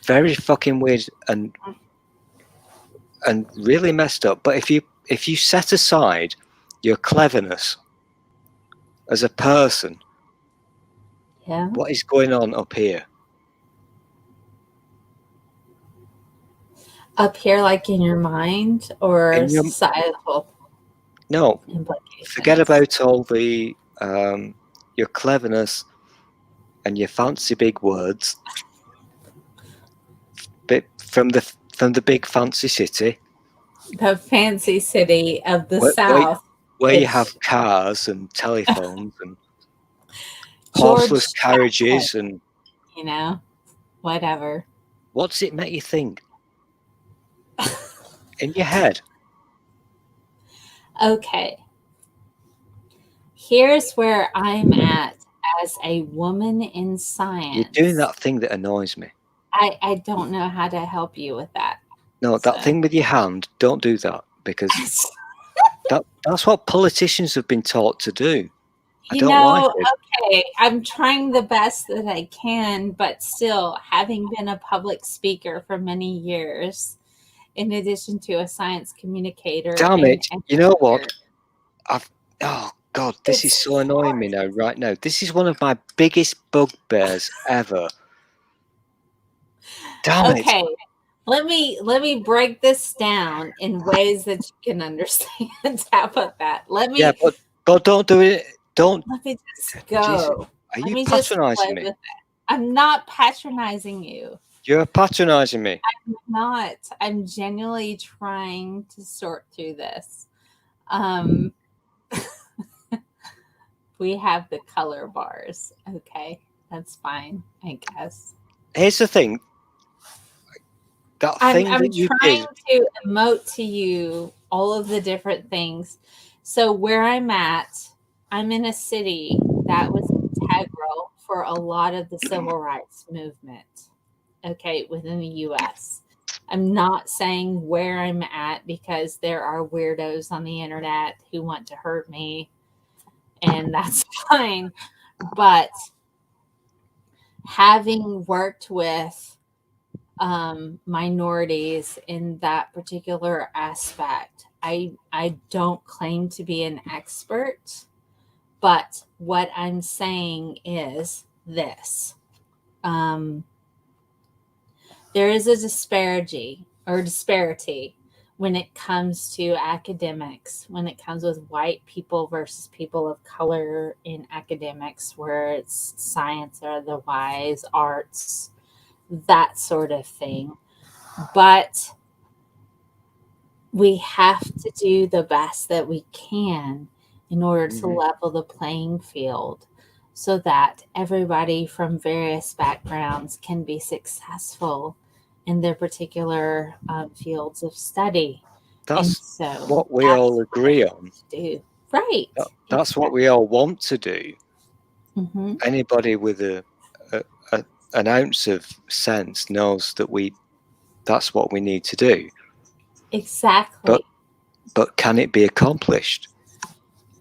Very fucking weird and really messed up. But if you set aside your cleverness as a person, what is going on up here? Up here, like in your mind or societal? No, forget about all the your cleverness and your fancy big words. But from the big fancy city, the fancy city of the South, where you have cars and telephones and horseless carriages and whatever. What does it make you think? In your head. Okay. Here's where I'm at as a woman in science. You're doing that thing that annoys me. I don't know how to help you with that. No, that thing with your hand, don't do that, because that's what politicians have been taught to do. I don't like it. Okay, I'm trying the best that I can, but still, having been a public speaker for many years, in addition to a science communicator. Damn it. You know what? Oh, God, this is so annoying me now, right now. This is one of my biggest bugbears ever. Damn it. Okay, let me break this down in ways that you can understand. How about that? Yeah, but don't do it. Don't. Let me just go. Jesus, are you patronizing me? I'm not patronizing you. You're patronizing me. I'm not. I'm genuinely trying to sort through this. We have the color bars. Okay, that's fine, I guess. Here's the thing. I'm trying to emote to you all of the different things. So where I'm at, I'm in a city that was integral for a lot of the civil rights movement, okay, within the U.S. I'm not saying where I'm at because there are weirdos on the internet who want to hurt me, and that's fine. But having worked with minorities in that particular aspect, I don't claim to be an expert, but what I'm saying is this. There is a disparity when it comes to academics, when it comes with white people versus people of color in academics, where it's science or otherwise, arts, that sort of thing. But we have to do the best that we can in order to level the playing field so that everybody from various backgrounds can be successful in their particular fields of study. That's what we all agree on. Right. That's what we all want to do. Mm-hmm. Anybody with an ounce of sense knows that that's what we need to do. Exactly. But can it be accomplished?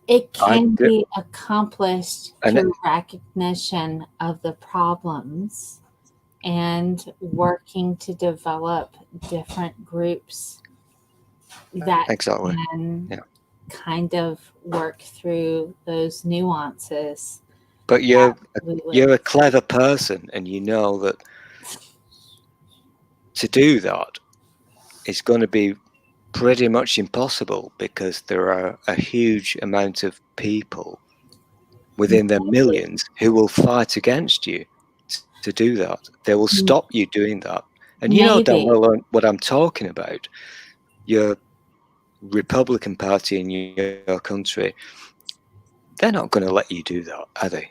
It can be accomplished through recognition of the problems and working to develop different groups that can kind of work through those nuances. But you're a clever person, and you know that to do that is going to be pretty much impossible because there are a huge amount of people within their millions who will fight against you to do that. They will stop you doing that. And you know damn well what I'm talking about. Your Republican Party in your country, they're not going to let you do that, are they?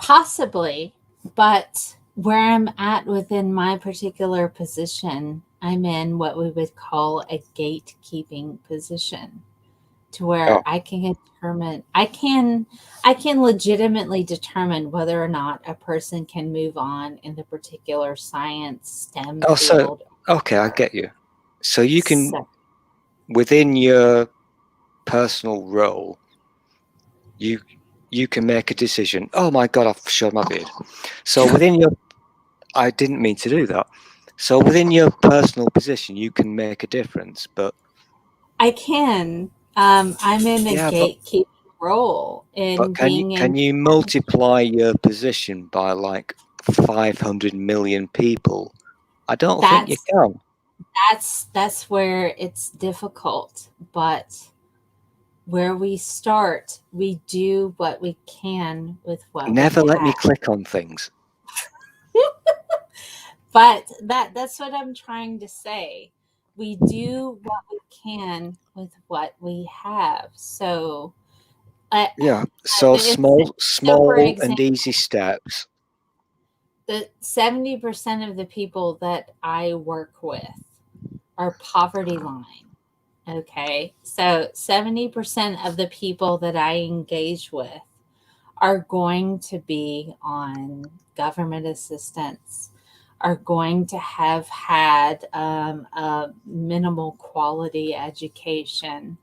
Possibly, but where I'm at within my particular position, I'm in what we would call a gatekeeping position, to where I can determine, I can legitimately determine whether or not a person can move on in the particular science STEM field. So, okay, I get you. So you can, within your personal role, you can make a decision. Oh my God, I've showed my beard. So within your, I didn't mean to do that. So within your personal position, you can make a difference, but I can. I'm in a gatekeeping role. But can you multiply your position by like 500 million people? I don't think you can. That's where it's difficult, but where we start, we do what we can with what Never let me click on things. But that's what I'm trying to say. We do what we can with what we have. So yeah, so small and easy steps. The 70% of the people that I work with are poverty line. Okay. So 70% of the people that I engage with are going to be on government assistance, are going to have had a minimal quality education,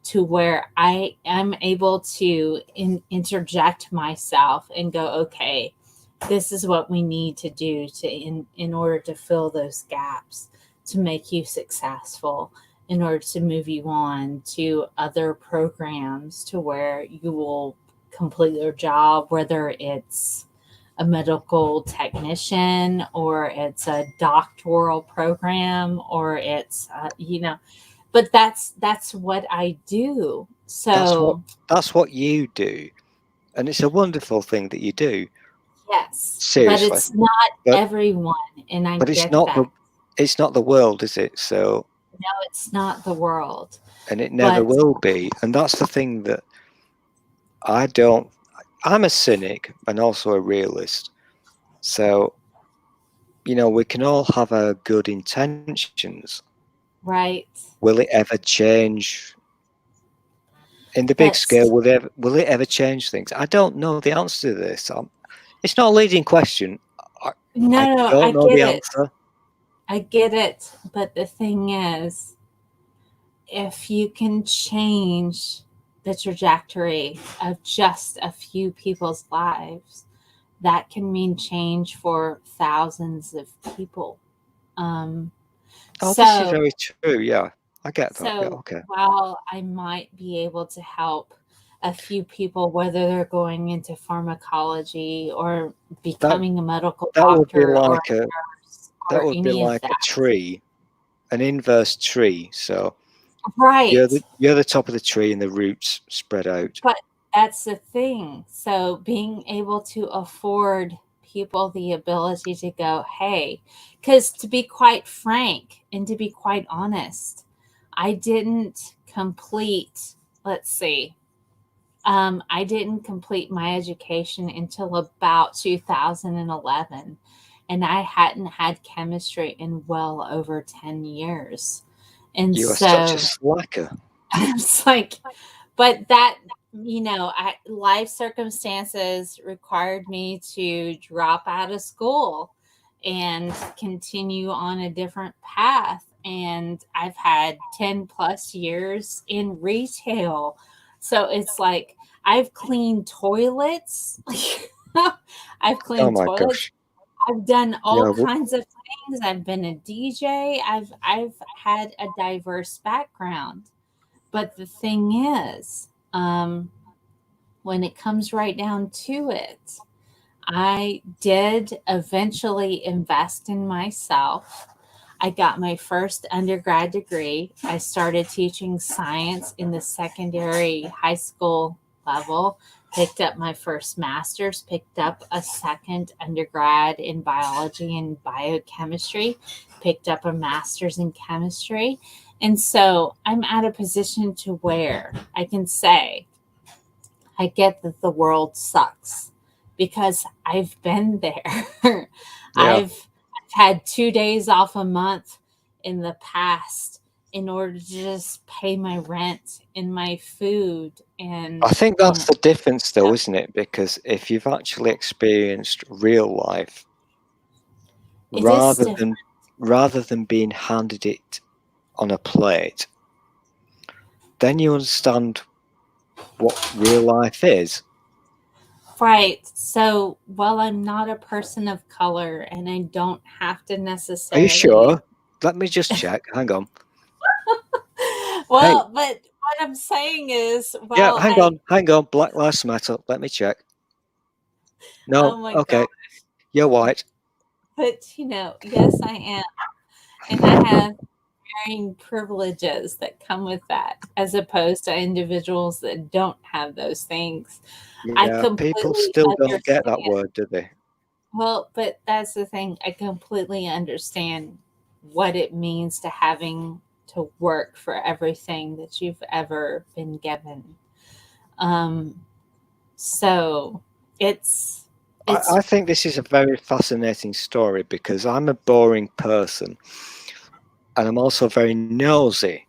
to where I am able to interject myself and go, okay, this is what we need to do to in order to fill those gaps, to make you successful, in order to move you on to other programs to where you will complete your job, whether it's a medical technician or it's a doctoral program or it's but that's what I do. So that's what you do, and it's a wonderful thing that you do. Yes, seriously, but it's not everyone, and I get that. It's not the world, is it? So no, it's not the world, and it never will be. And that's the thing that I'm a cynic and also a realist. So, we can all have our good intentions. Right. Will it ever change in the big scale? Will it ever change things? I don't know the answer to this. It's not a leading question. I don't know the answer. I get it. But the thing is, if you can change the trajectory of just a few people's lives, that can mean change for thousands of people. This is very true. Yeah, I get that. So yeah, okay. While I might be able to help a few people, whether they're going into pharmacology or becoming a medical doctor, that would be like a tree, an inverse tree. So right, you're the top of the tree and the roots spread out. But that's the thing. So being able to afford people the ability to go, hey, because to be quite frank and to be quite honest, I didn't complete, let's see, I didn't complete my education until about 2011, and I hadn't had chemistry in well over 10 years. And you are such a slacker. It's like, but that, life circumstances required me to drop out of school and continue on a different path. And I've had 10 plus years in retail. So it's like I've cleaned toilets. I've cleaned toilets. Gosh. I've done all kinds of things. I've been a DJ. I've had a diverse background. But the thing is, when it comes right down to it, I did eventually invest in myself. I got my first undergrad degree. I started teaching science in the secondary high school level, picked up my first master's, picked up a second undergrad in biology and biochemistry, picked up a master's in chemistry. And so I'm at a position to where I can say, I get that the world sucks because I've been there. I've had 2 days off a month in the past in order to just pay my rent and my food. And I think that's the difference though, isn't it? Because if you've actually experienced real life, rather than being handed it on a plate, then you understand what real life is. Right. So, while I'm not a person of color and I don't have to necessarily. Are you sure? Let me just check. Hang on. Well, hey. But what I'm saying is, well, yeah, hang on. Black Lives Matter. Let me check. No, oh okay. Gosh. You're white. But yes, I am, and I have varying privileges that come with that, as opposed to individuals that don't have those things. Yeah, people still don't get that word, do they? Well, but that's the thing. I completely understand what it means to having to work for everything that you've ever been given. So it's I think this is a very fascinating story because I'm a boring person and I'm also very nosy,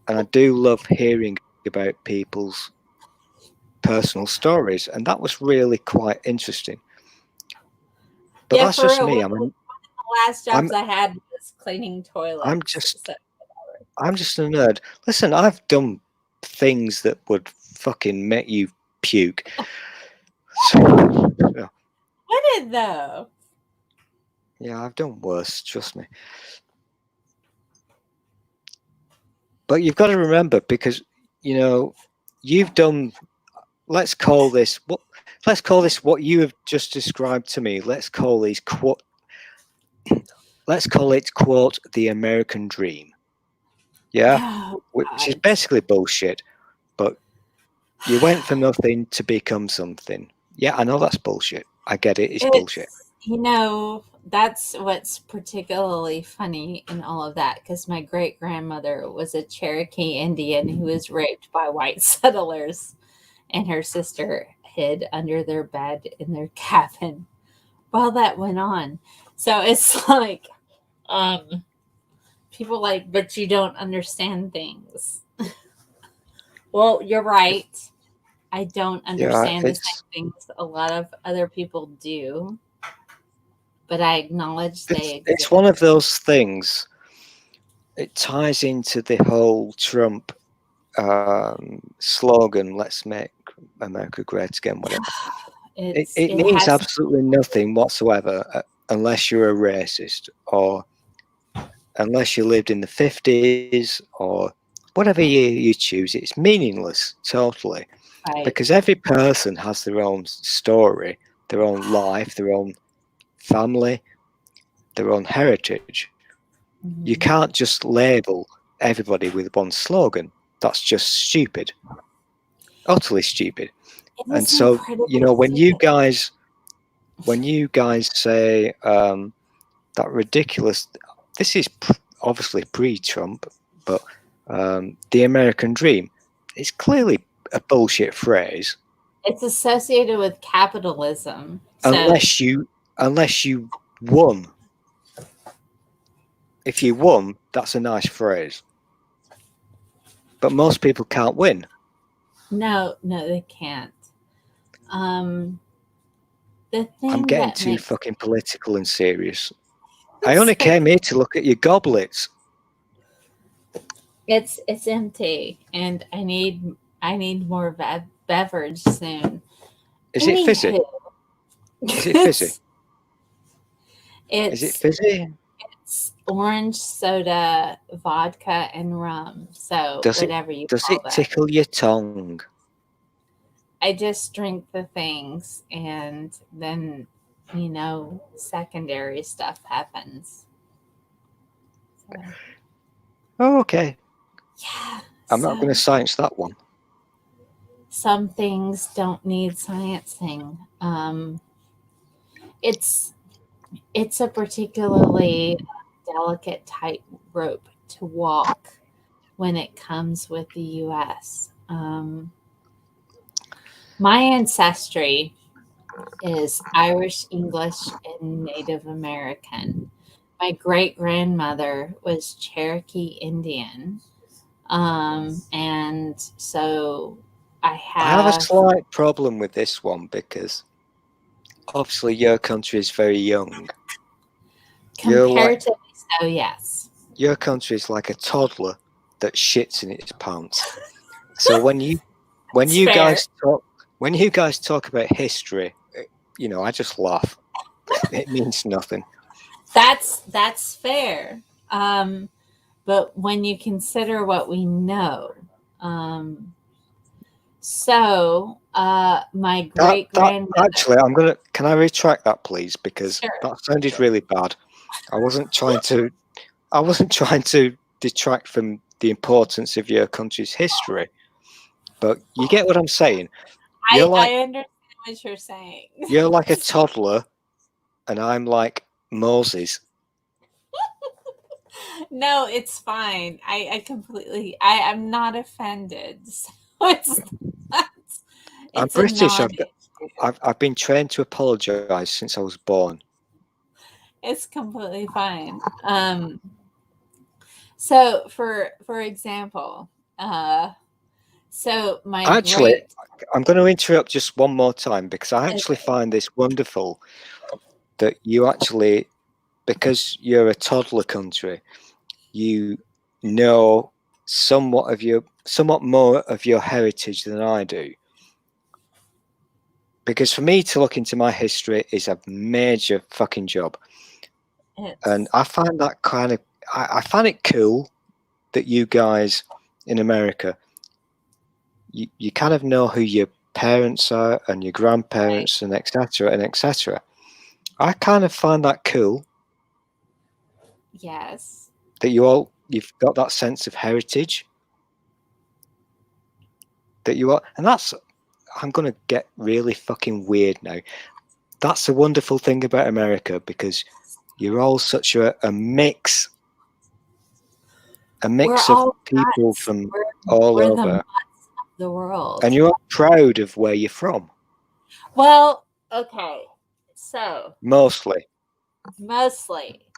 and I do love hearing about people's personal stories, and that was really quite interesting. But that's just me. One of the last jobs I had was cleaning toilets. I'm just a nerd. Listen, I've done things that would fucking make you puke. So, yeah. What did though? Yeah, I've done worse, trust me. But you've got to remember, because you've done. Let's call this what you have just described to me. Let's call it quote the American dream. Yeah, which is basically bullshit. But you went from nothing to become something. Yeah, I know that's bullshit. I get it. It's bullshit. That's what's particularly funny in all of that, because my great-grandmother was a Cherokee Indian who was raped by white settlers, and her sister hid under their bed in their cabin while that went on. So it's like, people like, but you don't understand things. Well, you're right. I don't understand the same things a lot of other people do, but I acknowledge they exist. It's one of those things. It ties into the whole Trump slogan, "Let's make America great again," whatever. It means absolutely nothing whatsoever unless you're a racist, or unless you lived in the 50s, or whatever you choose. It's meaningless totally. Right. Because every person has their own story, their own life, their own family, their own heritage. Mm-hmm. You can't just label everybody with one slogan. That's just stupid. Utterly stupid. And so, when you guys say that ridiculous, this is obviously pre-Trump, but the American dream is clearly a bullshit phrase. It's associated with capitalism. Unless you won. If you won, that's a nice phrase. But most people can't win. No, they can't. The thing I'm getting too fucking political and serious. I only came here to look at your goblets. It's empty, and I need more beverage soon. Is it fizzy? Is it fizzy? Is it fizzy? It's orange soda, vodka, and rum. So does it tickle your tongue? I just drink the things, and then secondary stuff happens. Oh, okay. Yeah. I'm not going to science that one. Some things don't need sciencing. It's a particularly delicate tightrope to walk when it comes with the U.S. My ancestry is Irish, English, and Native American. My great-grandmother was Cherokee Indian. And so I have a have slight problem with this one because obviously your country is very young. comparatively so, yes. Your country is like a toddler that shits in its pants. So when you guys talk about history, you know, I just laugh. It means nothing. That's fair. But when you consider what we know, my great grandmother. Actually, can I retract that, please? Because that sounded really bad. I wasn't trying to detract from the importance of your country's history, but you get what I'm saying. I understand what you're saying. You're like a toddler, and I'm like Moses. No, it's fine. I completely. I'm not offended. So it's I'm British. I've been trained to apologize since I was born. It's completely fine. So for example, so I'm going to interrupt just one more time because I actually find this wonderful that you actually, because you're a toddler country, you know somewhat more of your heritage than I do. Because for me to look into my history is a major fucking job. And I find that I find it cool that you guys in America, you kind of know who your parents are and your grandparents and etc. and etc. I kind of find that cool. Yes. That you've got that sense of heritage. That you are, and I'm going to get really fucking weird now. That's the wonderful thing about America because you're all such a mix. A mix of people from all over the world. And you're proud of where you're from. Well, okay. So Mostly.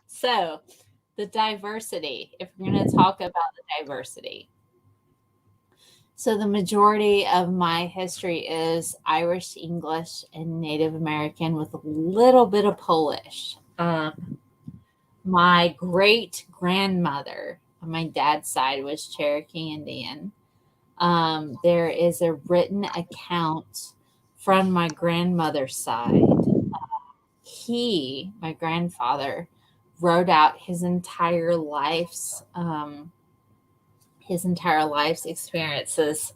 So the diversity, if we're going to talk about the diversity. So the majority of my history is Irish, English, and Native American with a little bit of Polish. My great grandmother on my dad's side was Cherokee Indian. There is a written account from my grandmother's side. My grandfather, wrote out his entire life's experiences.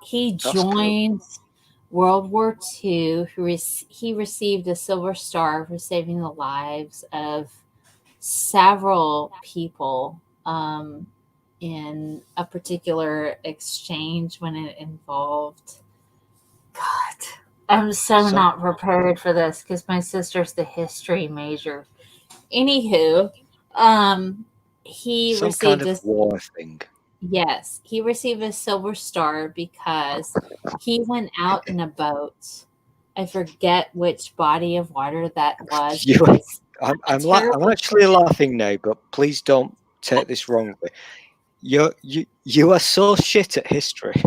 He joined World War II. He received a Silver Star for saving the lives of several people in a particular exchange when it involved. God, I'm so not prepared for this because my sister's the history major. Anywho, he received a war thing. Yes, he received a Silver Star because he went out in a boat. I forget which body of water that was. I'm actually laughing now, but please don't take this wrongly. You are so shit at history.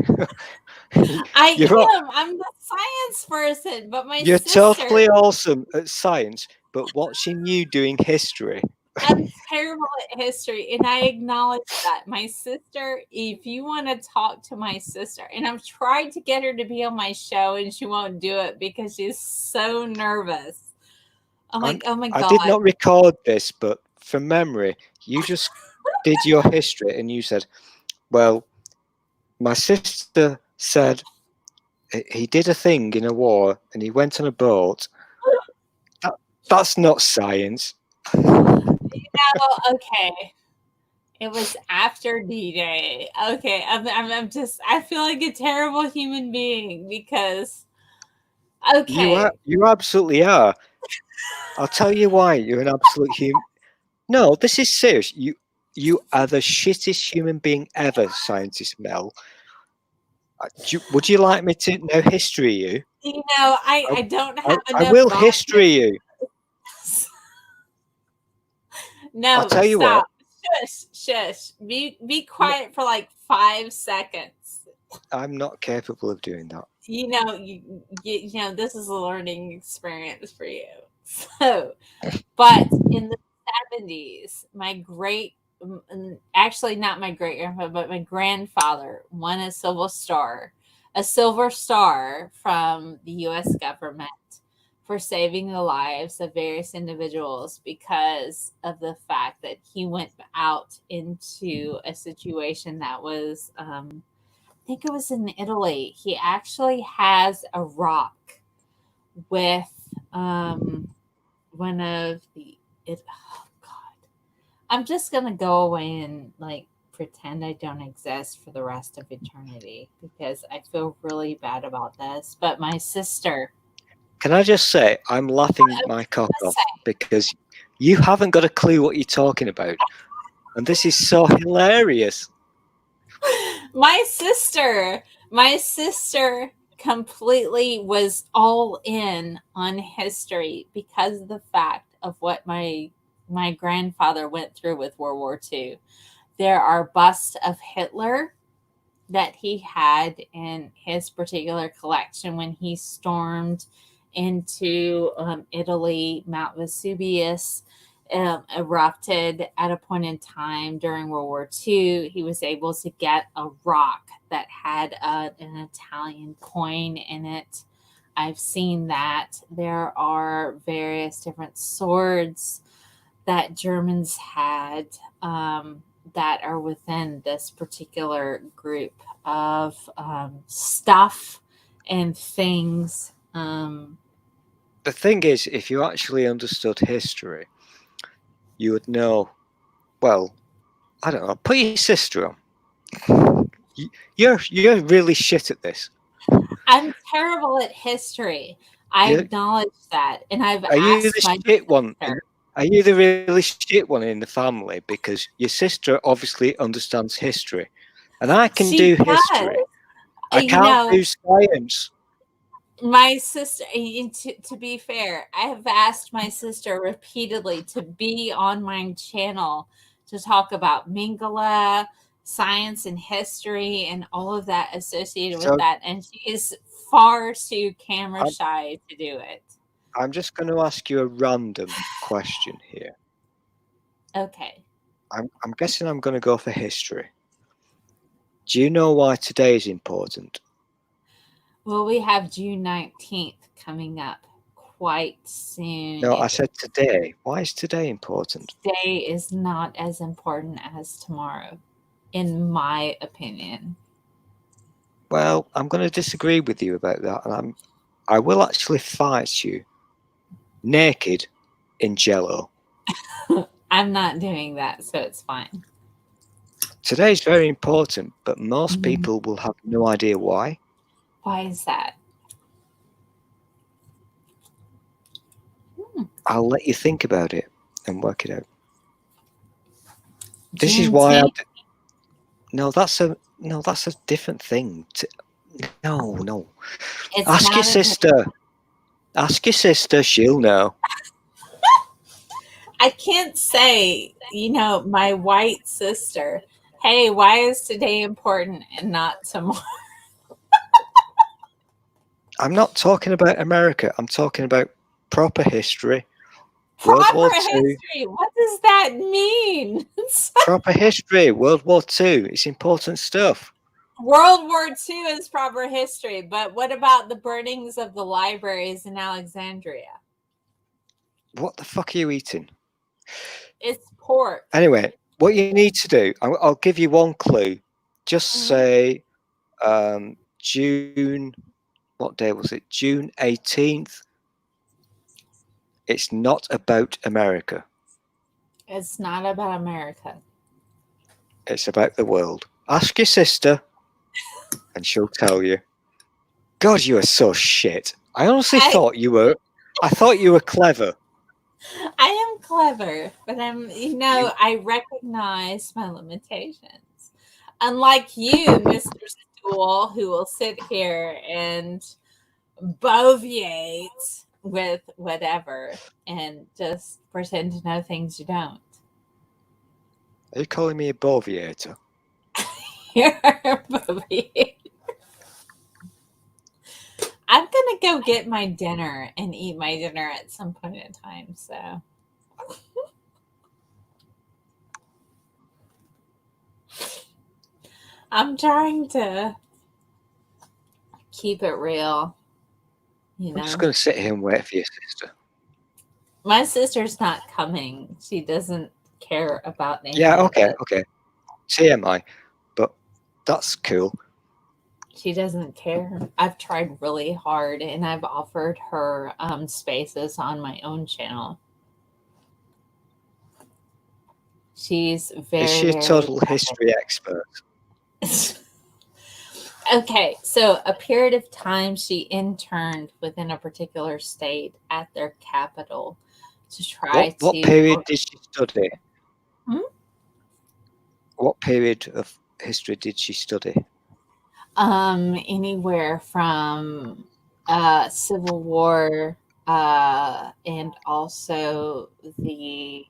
I'm the science person, but you're totally awesome at science, but watching you doing history. I'm terrible at history, and I acknowledge that. My sister, if you want to talk to my sister, and I've tried to get her to be on my show, and she won't do it because she's so nervous. I'm like, oh my God. I did not record this, but from memory, you just did your history, and you said, well, my sister said he did a thing in a war, and he went on a boat. That's not science. Okay. It was after D-Day. Okay, I feel like a terrible human being because, okay. You absolutely are. I'll tell you why you're an absolute human. No, this is serious. You are the shittest human being ever, Scientist Mel. Would you like me to know history you? I don't have I enough will vodka. history you. No, I'll tell you stop. what. Shush. Be quiet for like 5 seconds. I'm not capable of doing that. You know, this is a learning experience for you. So, but in the 70s, actually not my great grandfather, but my grandfather won a silver star from the U.S. government for saving the lives of various individuals because of the fact that he went out into a situation that was, I think it was in Italy. He actually has a rock with one of oh God. I'm just gonna go away and like pretend I don't exist for the rest of eternity because I feel really bad about this. But my sister. Can I just say I'm laughing my cock off because you haven't got a clue what you're talking about. And this is so hilarious. My sister completely was all in on history because of the fact of what my grandfather went through with World War II. There are busts of Hitler that he had in his particular collection when he stormed into Italy. Mount Vesuvius erupted at a point in time during World War II. He was able to get a rock that had an Italian coin in it. I've seen that. There are various different swords that Germans had that are within this particular group of stuff and things. The thing is, if you actually understood history, you would know, well, I don't know, put your sister on. You're really shit at this. I'm terrible at history. I acknowledge that. And I've Are you asked the my shit one? sister. Are you the really shit one in the family? Because your sister obviously understands history. And I can do history. I can't do science. My sister, to be fair, I have asked my sister repeatedly to be on my channel to talk about Mingala, science and history, and all of that associated with that. And she is far too camera shy to do it. I'm just going to ask you a random question here. Okay. I'm guessing I'm going to go for history. Do you know why today is important? Well, we have June 19th coming up quite soon. No, I said today. Why is today important? Today is not as important as tomorrow, in my opinion. Well, I'm going to disagree with you about that, and I will actually fight you naked in Jello. I'm not doing that, so it's fine. Today is very important, but most people will have no idea why. Why is that? I'll let you think about it and work it out. This is why No, that's a different thing. No. Ask your sister. Ask your sister, she'll know. I can't say, my white sister, hey, why is today important and not tomorrow? I'm not talking about America. I'm talking about proper history. Proper history? What does that mean? Proper history. World War II. It's important stuff. World War II is proper history, but what about the burnings of the libraries in Alexandria? What the fuck are you eating? It's pork. Anyway, what you need to do, I'll give you one clue. Just say June, what day was it? June 18th. It's not about America. It's not about America. It's about the world. Ask your sister, and she'll tell you. God, you are so shit. I honestly thought you were. I thought you were clever. I am clever, but I recognize my limitations. Unlike you, Mr. Stool, who will sit here and boviate with whatever and just pretend to know things you don't. Are you calling me a boviator? You're a boviator. I'm gonna go get my dinner and eat my dinner at some point in time, so I'm trying to keep it real. I'm just going to sit here and wait for your sister. My sister's not coming. She doesn't care about anything. Yeah, okay. TMI, but that's cool. She doesn't care. I've tried really hard, and I've offered her spaces on my own channel. She's Is she a total history expert? Okay, so a period of time she interned within a particular state at their capital to try What period did she study? What period of history did she study? Anywhere from Civil War and also the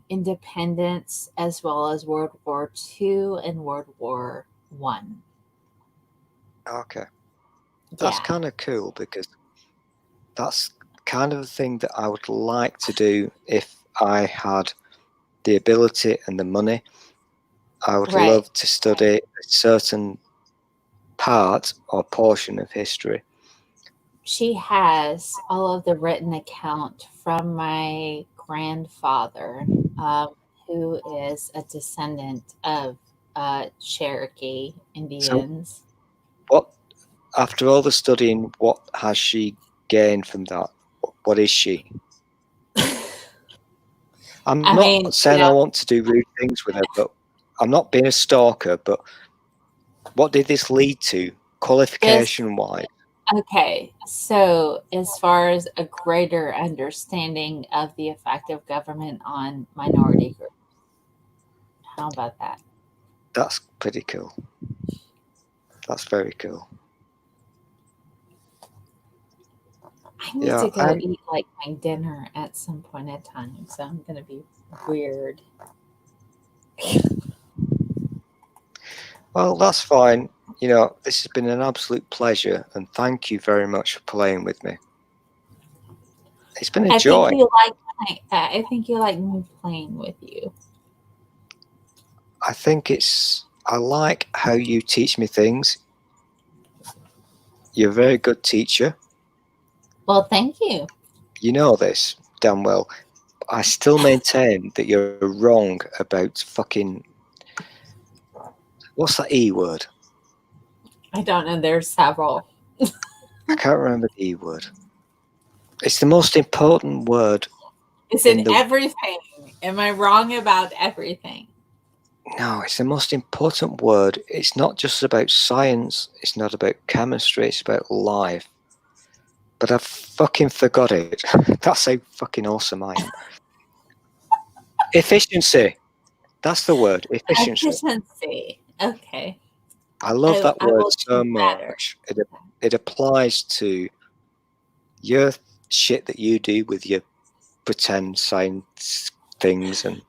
independence, as well as World War II and World War One. Okay. That's kind of cool, because that's kind of the thing that I would like to do if I had the ability and the money. I would love to study a certain part or portion of history. She has all of the written account from my grandfather, who is a descendant of Cherokee Indians. So after all the studying, what has she gained from that? What is she? I'm not saying I want to do rude things with her, but I'm not being a stalker, but what did this lead to, qualification-wise? Okay, so as far as a greater understanding of the effect of government on minority groups, how about that? That's pretty cool. That's very cool. I need to go eat like my dinner at some point in time, so I'm going to be weird. Well, that's fine. You know, this has been an absolute pleasure, and thank you very much for playing with me. It's been a joy. I think you like me playing with you. I like how you teach me things. You're a very good teacher. Well, thank you. You know this damn well. I still maintain that you're wrong about fucking... What's that E word? I don't know. There's several. I can't remember the E word. It's the most important word. It's in everything. Am I wrong about everything? No, it's the most important word. It's not just about science. It's not about chemistry. It's about life. But I fucking forgot it. That's how fucking awesome I am. Efficiency. That's the word. Efficiency. Efficiency. Okay. I love that word so much. It applies to your shit that you do with your pretend science things and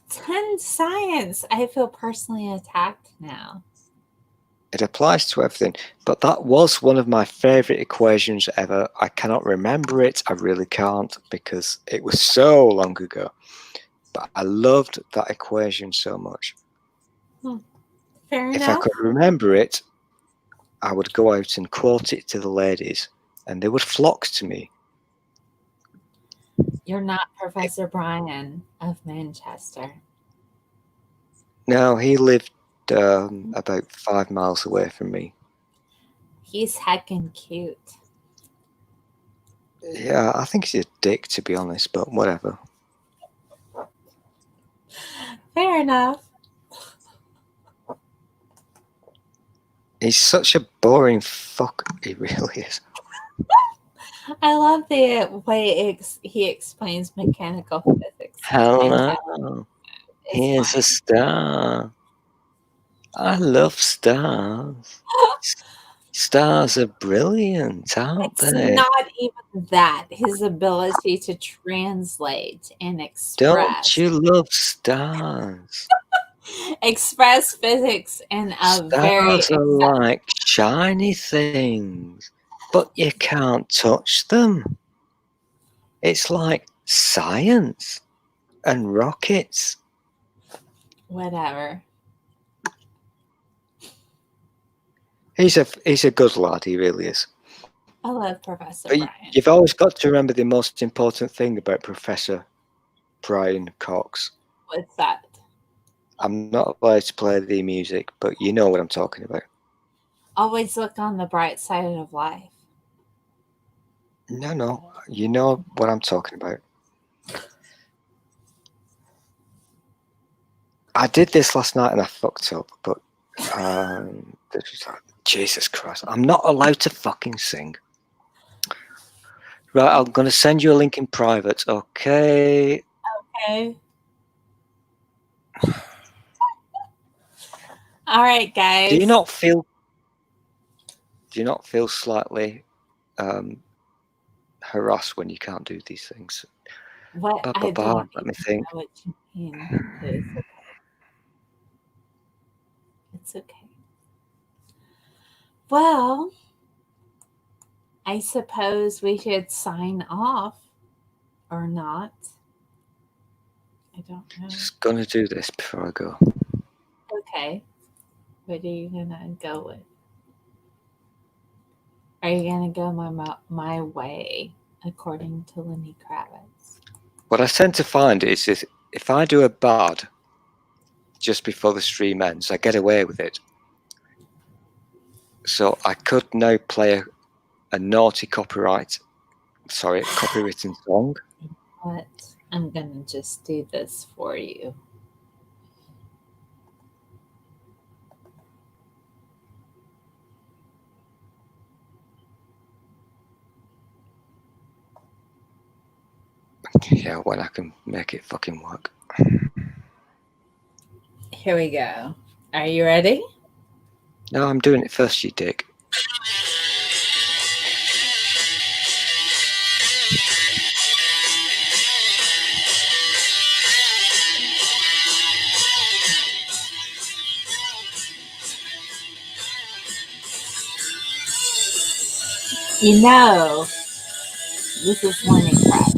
pretend science. I feel personally attacked now. It applies to everything. But that was one of my favorite equations ever. I cannot remember it. I really can't, because it was so long ago. But I loved that equation so much. Fair enough. If I could remember it, I would go out and quote it to the ladies, and they would flock to me. You're not Professor Brian of Manchester. No, he lived about 5 miles away from me. He's heckin' cute. Yeah, I think he's a dick, to be honest, but whatever. Fair enough. He's such a boring fuck. He really is. I love the way he explains mechanical physics. Hello. Here's a star. I love stars. Stars are brilliant, aren't they? It's not even that. His ability to translate and Don't you love stars? express physics in a very Stars are like shiny things, but you can't touch them. It's like science and rockets. whatever. He's a good lad, he really is. I love Professor But Brian. you've always got to remember the most important thing about Professor Brian Cox. What's that? I'm not allowed to play the music, but you know what I'm talking about. Always look on the bright side of life. No, you know what I'm talking about. I did this last night and I fucked up, but Jesus Christ, I'm not allowed to fucking sing. Right, I'm going to send you a link in private, okay? Okay. All right, guys. Do you not feel slightly harassed when you can't do these things? What I don't Let me think. know what you mean. It's okay. It's okay. Well, I suppose we should sign off or not. I don't know. Just gonna do this before I go. Okay. What are you gonna go with? Are you gonna go my way, according to Lenny Kravitz? What I tend to find is if I do a bad just before the stream ends, I get away with it. So I could now play a naughty copywritten song. But I'm gonna just do this for you. Yeah, when I can make it fucking work. Here we go. Are you ready? No, I'm doing it first, you dick. You know, this is Lenny Kravitz.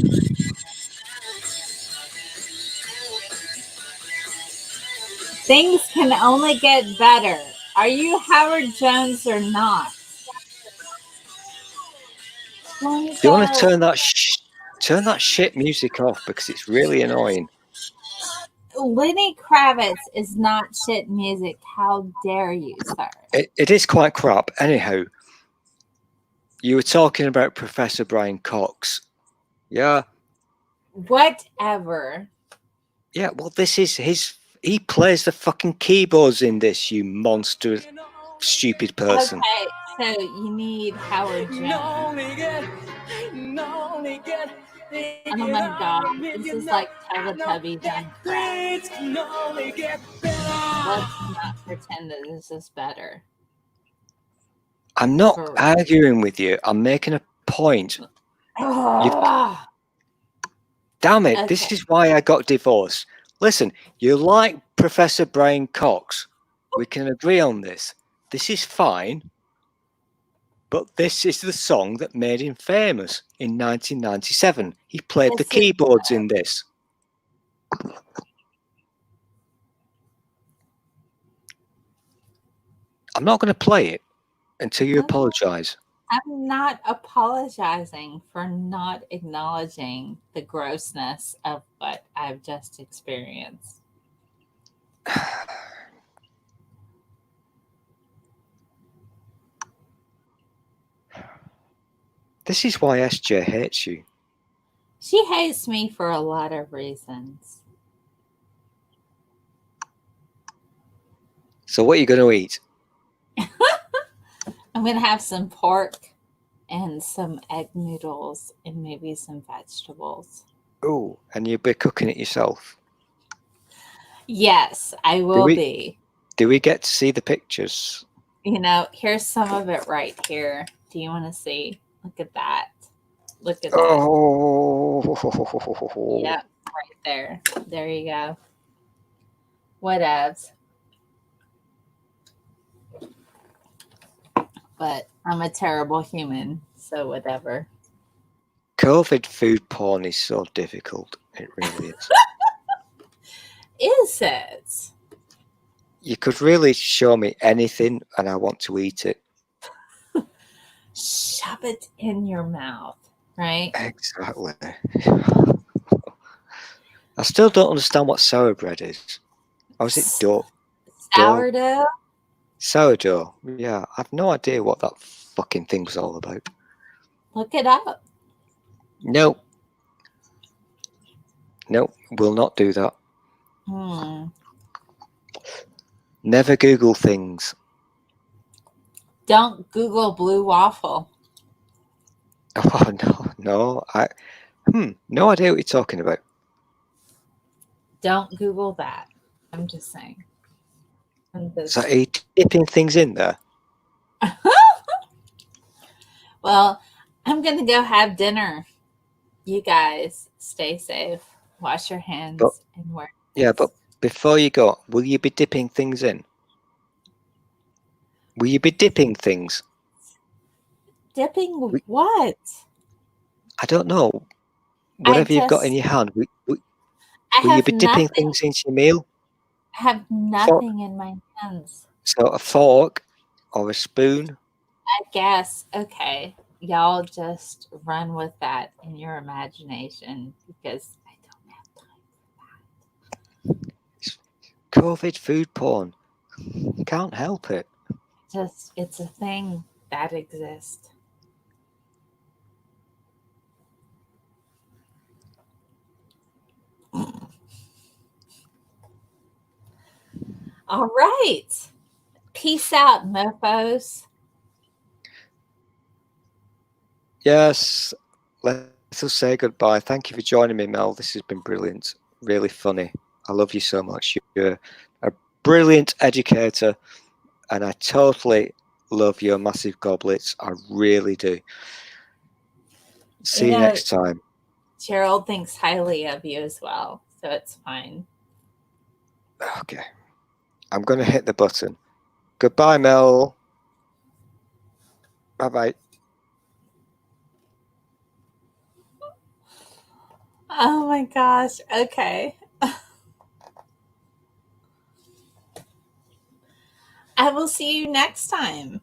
Things can only get better. Are you Howard Jones or not? Do you want to turn that shit music off because it's really annoying? Lenny Kravitz is not shit music. How dare you, sir? It is quite crap. Anyhow, you were talking about Professor Brian Cox. Yeah. Whatever. Yeah, well, this is he plays the fucking keyboards in this, you monster, stupid person. Okay, so you need Howard Jones. Oh my god, this is like Teletubbies on crack. Let's not pretend that this is better. I'm not arguing with you. I'm making a point. Damn it, okay. This is why I got divorced. Listen, you like Professor Brian Cox. We can agree on this. This is fine. But this is the song that made him famous in 1997. He played the keyboards in this. I'm not going to play it until you apologize. I'm not apologizing for not acknowledging the grossness of what I've just experienced. This is why SJ hates you. She hates me for a lot of reasons. So what are you going to eat? I'm going to have some pork and some egg noodles and maybe some vegetables. Oh, and you'll be cooking it yourself? Yes, I will be. Do we get to see the pictures? You know, here's some of it right here. Do you want to see? Look at that. Look at that. Oh. Yep, right there. There you go. Whatevs. But I'm a terrible human, so whatever. COVID food porn is so difficult. It really is. Is it? You could really show me anything and I want to eat it. Shove it in your mouth, right? Exactly. I still don't understand what sour bread is. Or is it dough? Sourdough? Sourdough. Yeah, I've no idea what that fucking thing's all about. Look it up. No. No, will not do that. Never Google things. Don't Google blue waffle. Oh no. No idea what you're talking about. Don't Google that. I'm just saying. So are you dipping things in there? Well, I'm going to go have dinner. You guys stay safe. Wash your hands and wear. Yeah, but before you go, will you be dipping things in? Will you be dipping things? Dipping what? I don't know. Whatever you've got in your hand, will you be dipping things into your meal? I have nothing in my hands. So a fork or a spoon? I guess. Okay. Y'all just run with that in your imagination because I don't have time for that. COVID food porn. Can't help it. It's a thing that exists. All right. Peace out, mofos. Yes, let's us say goodbye. Thank you for joining me, Mel. This has been brilliant. Really funny. I love you so much. You're a brilliant educator, and I totally love your massive goblets. I really do. See you next time. Gerald thinks highly of you as well, so it's fine. Okay. I'm going to hit the button. Goodbye, Mel. Bye-bye. Oh my gosh. Okay. I will see you next time.